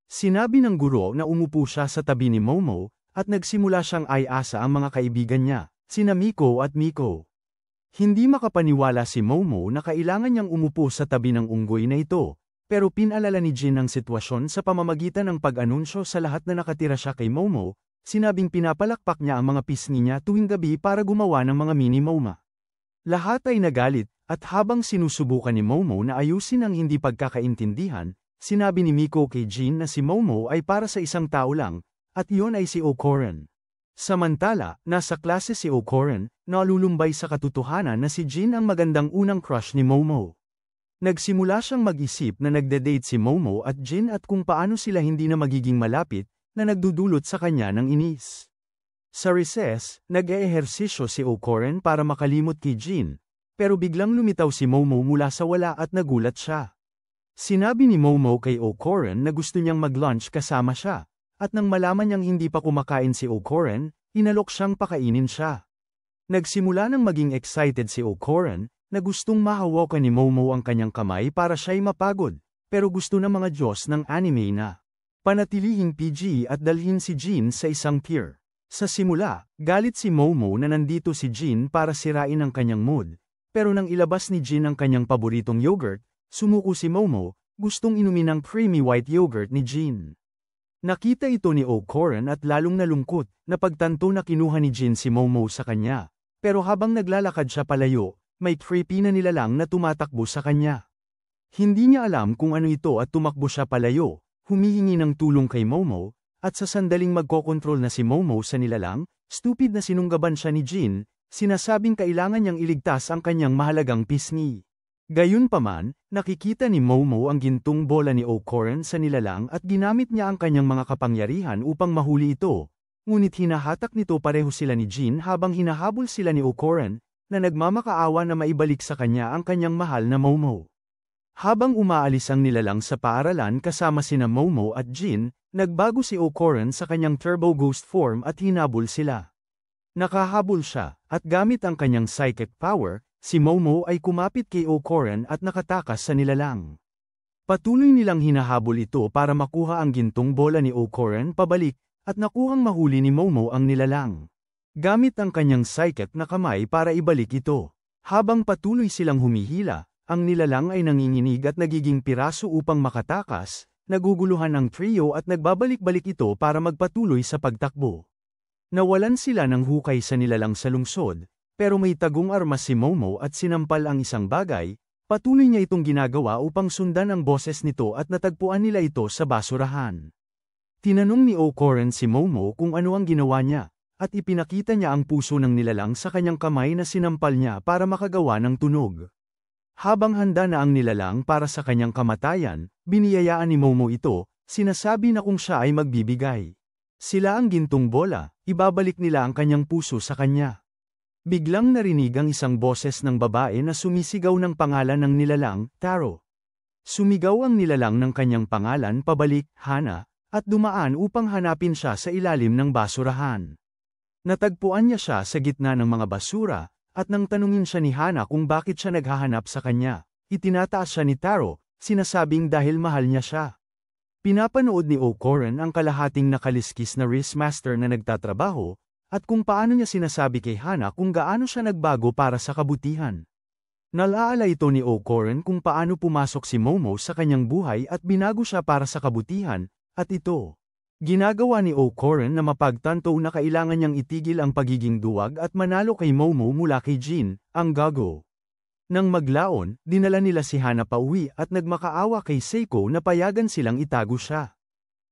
Sinabi ng guro na umupo siya sa tabi ni Momo, at nagsimula siyang ay-asa ang mga kaibigan niya, sina Miko at Miko. Hindi makapaniwala si Momo na kailangan niyang umupo sa tabi ng unggoy na ito, pero pinalala ni Jin ang sitwasyon sa pamamagitan ng pag-anunsyo sa lahat na nakatira siya kay Momo, sinabing pinapalakpak niya ang mga pisngi niya tuwing gabi para gumawa ng mga mini-MOMA. Lahat ay nagalit, at habang sinusubukan ni Momo na ayusin ang hindi pagkakaintindihan, sinabi ni Miko kay Jin na si Momo ay para sa isang tao lang, at iyon ay si O'Koren. Samantala, nasa klase si O'Koren, nalulumbay sa katotohanan na si Jin ang magandang unang crush ni Momo. Nagsimula siyang mag-isip na nagde-date si Momo at Jin at kung paano sila hindi na magiging malapit, na nagdudulot sa kanya ng inis. Sa recess, nag-eehersisyo si O'Koren para makalimot kay Jin, pero biglang lumitaw si Momo mula sa wala at nagulat siya. Sinabi ni Momo kay O'Koren na gusto niyang mag-lunch kasama siya, at nang malaman niyang hindi pa kumakain si O'Koren, inalok siyang pakainin siya. Nagsimula nang maging excited si O'Koren, na gustong mahawakan ni Momo ang kanyang kamay para siya'y mapagod, pero gusto ng mga Diyos ng anime na panatilihing PG at dalhin si Jin sa isang pier. Sa simula, galit si Momo na nandito si Jin para sirain ang kanyang mood, pero nang ilabas ni Jin ang kanyang paboritong yogurt, sumuko si Momo, gustong inumin ang creamy white yogurt ni Jin. Nakita ito ni O'Koren at lalong nalungkot, na pagtanto na kinuha ni Jin si Momo sa kanya, pero habang naglalakad siya palayo, may creepy na nilalang na tumatakbo sa kanya. Hindi niya alam kung ano ito at tumakbo siya palayo, humihingi ng tulong kay Momo, at sa sandaling magkokontrol na si Momo sa nilalang, stupid na sinunggaban siya ni Jin, sinasabing kailangan niyang iligtas ang kanyang mahalagang pisngi. Gayunpaman, nakikita ni Momo ang gintong bola ni O'Koren sa nilalang at ginamit niya ang kanyang mga kapangyarihan upang mahuli ito, ngunit hinahatak nito pareho sila ni Jin habang hinahabol sila ni O'Koren, na nagmamakaawa na maibalik sa kanya ang kanyang mahal na Momo. Habang umaalis ang nilalang sa paaralan kasama sina Momo at Jin, nagbago si O'Koren sa kanyang Turbo Ghost form at hinabol sila. Nakahabol siya, at gamit ang kanyang psychic power, si Momo ay kumapit kay O'Koren at nakatakas sa nilalang. Patuloy nilang hinahabol ito para makuha ang gintong bola ni O'Koren pabalik, at nakuhang mahuli ni Momo ang nilalang. Gamit ang kanyang psychic na kamay para ibalik ito. Habang patuloy silang humihila, ang nilalang ay nanginginig at nagiging piraso upang makatakas, naguguluhan ang trio at nagbabalik-balik ito para magpatuloy sa pagtakbo. Nawalan sila ng hukay sa nilalang sa lungsod, pero may tagong armas si Momo at sinampal ang isang bagay, patuloy niya itong ginagawa upang sundan ang boses nito at natagpuan nila ito sa basurahan. Tinanong ni O'Koren si Momo kung ano ang ginawa niya, at ipinakita niya ang puso ng nilalang sa kanyang kamay na sinampal niya para makagawa ng tunog. Habang handa na ang nilalang para sa kanyang kamatayan, biniyayaan ni Momo ito, sinasabi na kung siya ay magbibigay. Sila ang gintong bola, ibabalik nila ang kanyang puso sa kanya. Biglang narinig ang isang boses ng babae na sumisigaw ng pangalan ng nilalang, Taro. Sumigaw ang nilalang ng kanyang pangalan pabalik, Hana, at dumaan upang hanapin siya sa ilalim ng basurahan. Natagpuan niya siya sa gitna ng mga basura, at nang tanungin siya ni Hana kung bakit siya naghahanap sa kanya, itinataas siya ni Taro, sinasabing dahil mahal niya siya. Pinapanood ni O'Koren ang kalahating nakaliskis na wristmaster na nagtatrabaho, at kung paano niya sinasabi kay Hana kung gaano siya nagbago para sa kabutihan. Nalaala ito ni O'Koren kung paano pumasok si Momo sa kanyang buhay at binago siya para sa kabutihan, at ito Ginagawa ni O'Coran na mapagtanto na kailangan niyang itigil ang pagiging duwag at manalo kay Momo mula kay Jin, ang gago. Nang maglaon, dinala nila si Hana pauwi at nagmakaawa kay Seiko na payagan silang itago siya.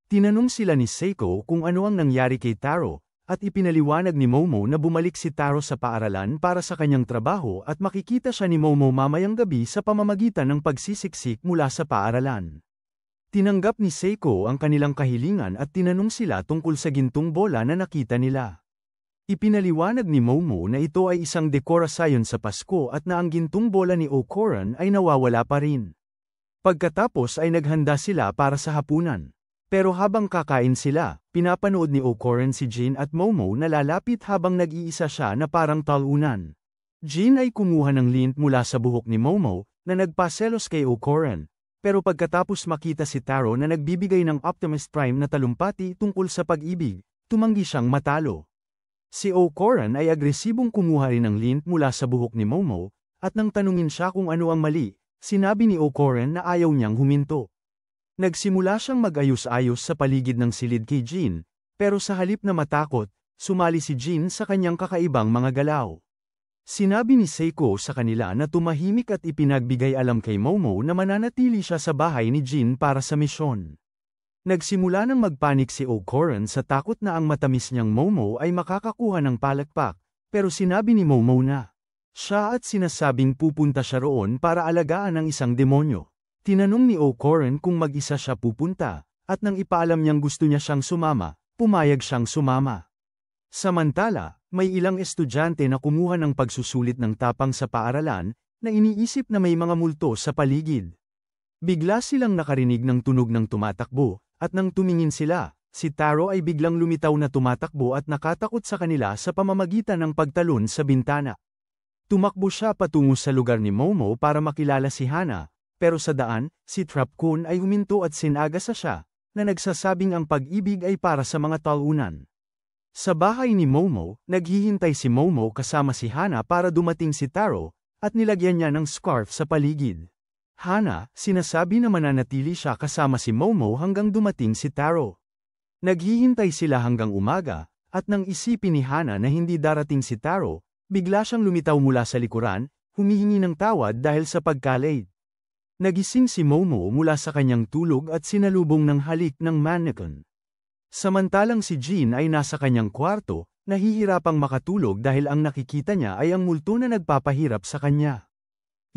Tinanong sila ni Seiko kung ano ang nangyari kay Taro, at ipinaliwanag ni Momo na bumalik si Taro sa paaralan para sa kanyang trabaho at makikita siya ni Momo mamayang gabi sa pamamagitan ng pagsisiksik mula sa paaralan. Tinanggap ni Seiko ang kanilang kahilingan at tinanong sila tungkol sa gintong bola na nakita nila. Ipinaliwanag ni Momo na ito ay isang dekorasyon sa Pasko at na ang gintong bola ni O'Coran ay nawawala pa rin. Pagkatapos ay naghanda sila para sa hapunan. Pero habang kakain sila, pinapanood ni O'Coran si Jin at Momo na lalapit habang nag-iisa siya na parang talunan. Jin ay kumuha ng lint mula sa buhok ni Momo, na nagpaselos kay O'Coran. Pero pagkatapos makita si Taro na nagbibigay ng Optimus Prime na talumpati tungkol sa pag-ibig, tumanggi siyang matalo. Si O'Coran ay agresibong kumuha rin ng lint mula sa buhok ni Momo, at nang tanungin siya kung ano ang mali, sinabi ni O'Coran na ayaw niyang huminto. Nagsimula siyang mag-ayos-ayos sa paligid ng silid kay Jin, pero sa halip na matakot, sumali si Jin sa kanyang kakaibang mga galaw. Sinabi ni Seiko sa kanila na tumahimik at ipinagbigay alam kay Momo na mananatili siya sa bahay ni Jin para sa misyon. Nagsimula nang magpanik si O'Coran sa takot na ang matamis niyang Momo ay makakakuha ng palakpak, pero sinabi ni Momo na siya at sinasabing pupunta siya roon para alagaan ang isang demonyo. Tinanong ni O'Coran kung mag-isa siya pupunta, at nang ipaalam niyang gusto niya siyang sumama, pumayag siyang sumama. Samantala, may ilang estudyante na kumuha ng pagsusulit ng tapang sa paaralan, na iniisip na may mga multo sa paligid. Bigla silang nakarinig ng tunog ng tumatakbo, at nang tumingin sila, si Taro ay biglang lumitaw na tumatakbo at nakatakot sa kanila sa pamamagitan ng pagtalon sa bintana. Tumakbo siya patungo sa lugar ni Momo para makilala si Hana, pero sa daan, si Trapcoon ay huminto at sinagasa siya, na nagsasabing ang pag-ibig ay para sa mga talunan. Sa bahay ni Momo, naghihintay si Momo kasama si Hana para dumating si Taro, at nilagyan niya ng scarf sa paligid. Hana, sinasabi na mananatili siya kasama si Momo hanggang dumating si Taro. Naghihintay sila hanggang umaga, at nang isipin ni Hana na hindi darating si Taro, bigla siyang lumitaw mula sa likuran, humihingi ng tawad dahil sa pagka-late. Nagising si Momo mula sa kanyang tulog at sinalubong ng halik ng mannequin. Samantalang si Jin ay nasa kanyang kwarto, nahihirapang makatulog dahil ang nakikita niya ay ang multo na nagpapahirap sa kanya.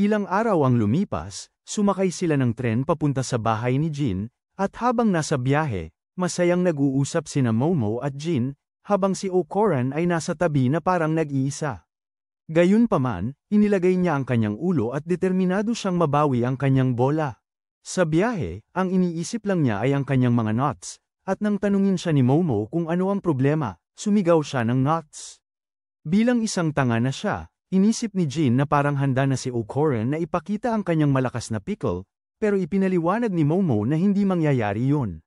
Ilang araw ang lumipas, sumakay sila ng tren papunta sa bahay ni Jin, at habang nasa biyahe, masayang nag-uusap sina Momo at Jin, habang si O'Coran ay nasa tabi na parang nag-iisa. Gayunpaman, inilagay niya ang kanyang ulo at determinado siyang mabawi ang kanyang bola. Sa biyahe, ang iniisip lang niya ay ang kanyang mga knots, at nang tanungin siya ni Momo kung ano ang problema, sumigaw siya ng knots. Bilang isang tanga na siya, inisip ni Jin na parang handa na si O'Coran na ipakita ang kanyang malakas na pickle, pero ipinaliwanag ni Momo na hindi mangyayari yun.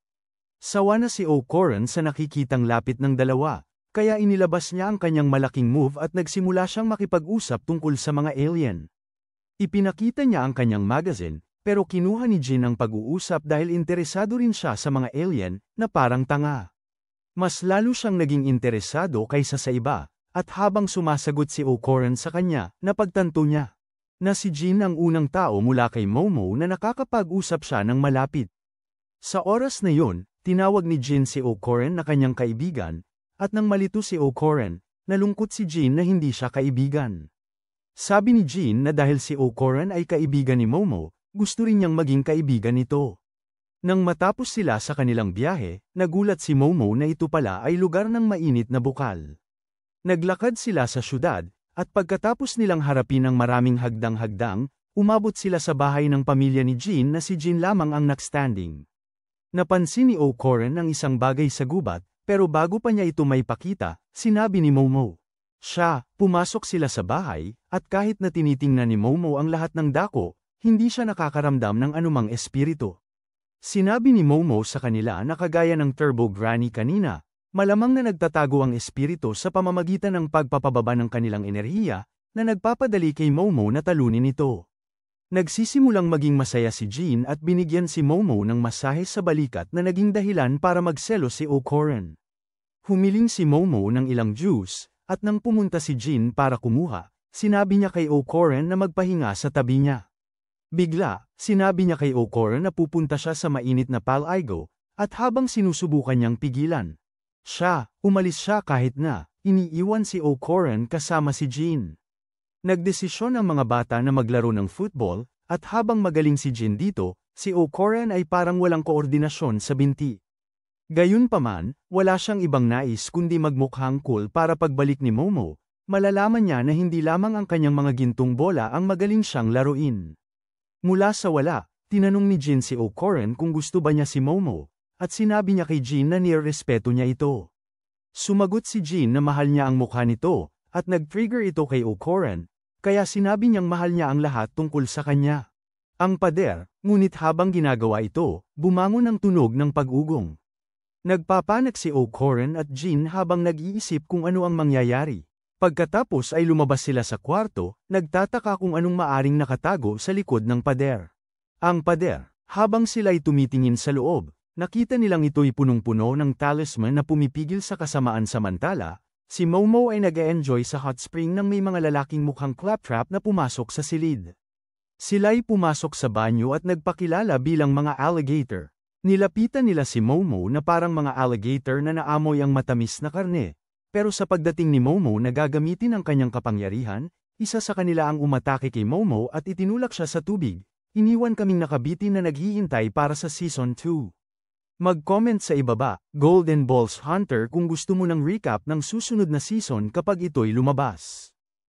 Sawa na si O'Coran sa nakikitang lapit ng dalawa, kaya inilabas niya ang kanyang malaking move at nagsimula siyang makipag-usap tungkol sa mga alien. Ipinakita niya ang kanyang magazine, pero kinuha ni Jin ang pag-uusap dahil interesado rin siya sa mga alien, na parang tanga. Mas lalo siyang naging interesado kaysa sa iba, at habang sumasagot si O'Coran sa kanya, napagtanto niya na si Jin ang unang tao mula kay Momo na nakakapag-usap siya ng malapit. Sa oras na yon, tinawag ni Jin si O'Coran na kanyang kaibigan, at nang malito si O'Coran, nalungkot si Jin na hindi siya kaibigan. Sabi ni Jin na dahil si O'Coran ay kaibigan ni Momo, gusto rin niyang maging kaibigan nito. Nang matapos sila sa kanilang biyahe, nagulat si Momo na ito pala ay lugar ng mainit na bukal. Naglakad sila sa syudad, at pagkatapos nilang harapin ang maraming hagdang-hagdang, umabot sila sa bahay ng pamilya ni Jin na si Jin lamang ang nakstanding. Napansin ni O'Coran ang isang bagay sa gubat, pero bago pa niya ito maipakita, sinabi ni Momo. Pumasok sila sa bahay, at kahit na tinitingnan ni Momo ang lahat ng dako, hindi siya nakakaramdam ng anumang espiritu. Sinabi ni Momo sa kanila na kagaya ng Turbo Granny kanina, malamang na nagtatago ang espiritu sa pamamagitan ng pagpapababa ng kanilang enerhiya, na nagpapadali kay Momo na talunin ito. Nagsisimulang maging masaya si Jean at binigyan si Momo ng masahe sa balikat na naging dahilan para magselos si O'Coran. Humiling si Momo ng ilang juice, at nang pumunta si Jean para kumuha, sinabi niya kay O'Coran na magpahinga sa tabi niya. Bigla, sinabi niya kay O'Coran na pupunta siya sa mainit na Pal-Igo, at habang sinusubukan niyang pigilan, umalis siya kahit na, iniiwan si O'Coran kasama si Jean. Nagdesisyon ang mga bata na maglaro ng football, at habang magaling si Jean dito, si O'Coran ay parang walang koordinasyon sa binti. Gayunpaman, wala siyang ibang nais kundi magmukhang cool para pagbalik ni Momo, malalaman niya na hindi lamang ang kanyang mga gintong bola ang magaling siyang laruin. Mula sa wala, tinanong ni Jean si O'Coran kung gusto ba niya si Momo, at sinabi niya kay Jean na nirespeto niya ito. Sumagot si Jean na mahal niya ang mukha nito, at nag-trigger ito kay O'Coran, kaya sinabi niyang mahal niya ang lahat tungkol sa kanya. Ang pader, ngunit habang ginagawa ito, bumangon ang tunog ng pag-ugong. Nagpapanik si O'Coran at Jean habang nag-iisip kung ano ang mangyayari. Pagkatapos ay lumabas sila sa kwarto, nagtataka kung anong maaring nakatago sa likod ng pader. Ang pader, habang sila'y tumitingin sa loob, nakita nilang ito'y punong-puno ng talisman na pumipigil sa kasamaan samantala, si Momo ay nag-e-enjoy sa hot spring nang may mga lalaking mukhang claptrap na pumasok sa silid. Sila'y pumasok sa banyo at nagpakilala bilang mga alligator. Nilapitan nila si Momo na parang mga alligator na naamoy ang matamis na karne. Pero sa pagdating ni Momo na gagamitin ang kanyang kapangyarihan, isa sa kanila ang umatake kay Momo at itinulak siya sa tubig. Iniwan kaming nakabitin na naghihintay para sa Season 2. Mag-comment sa ibaba, Golden Balls Hunter kung gusto mo ng recap ng susunod na season kapag ito'y lumabas.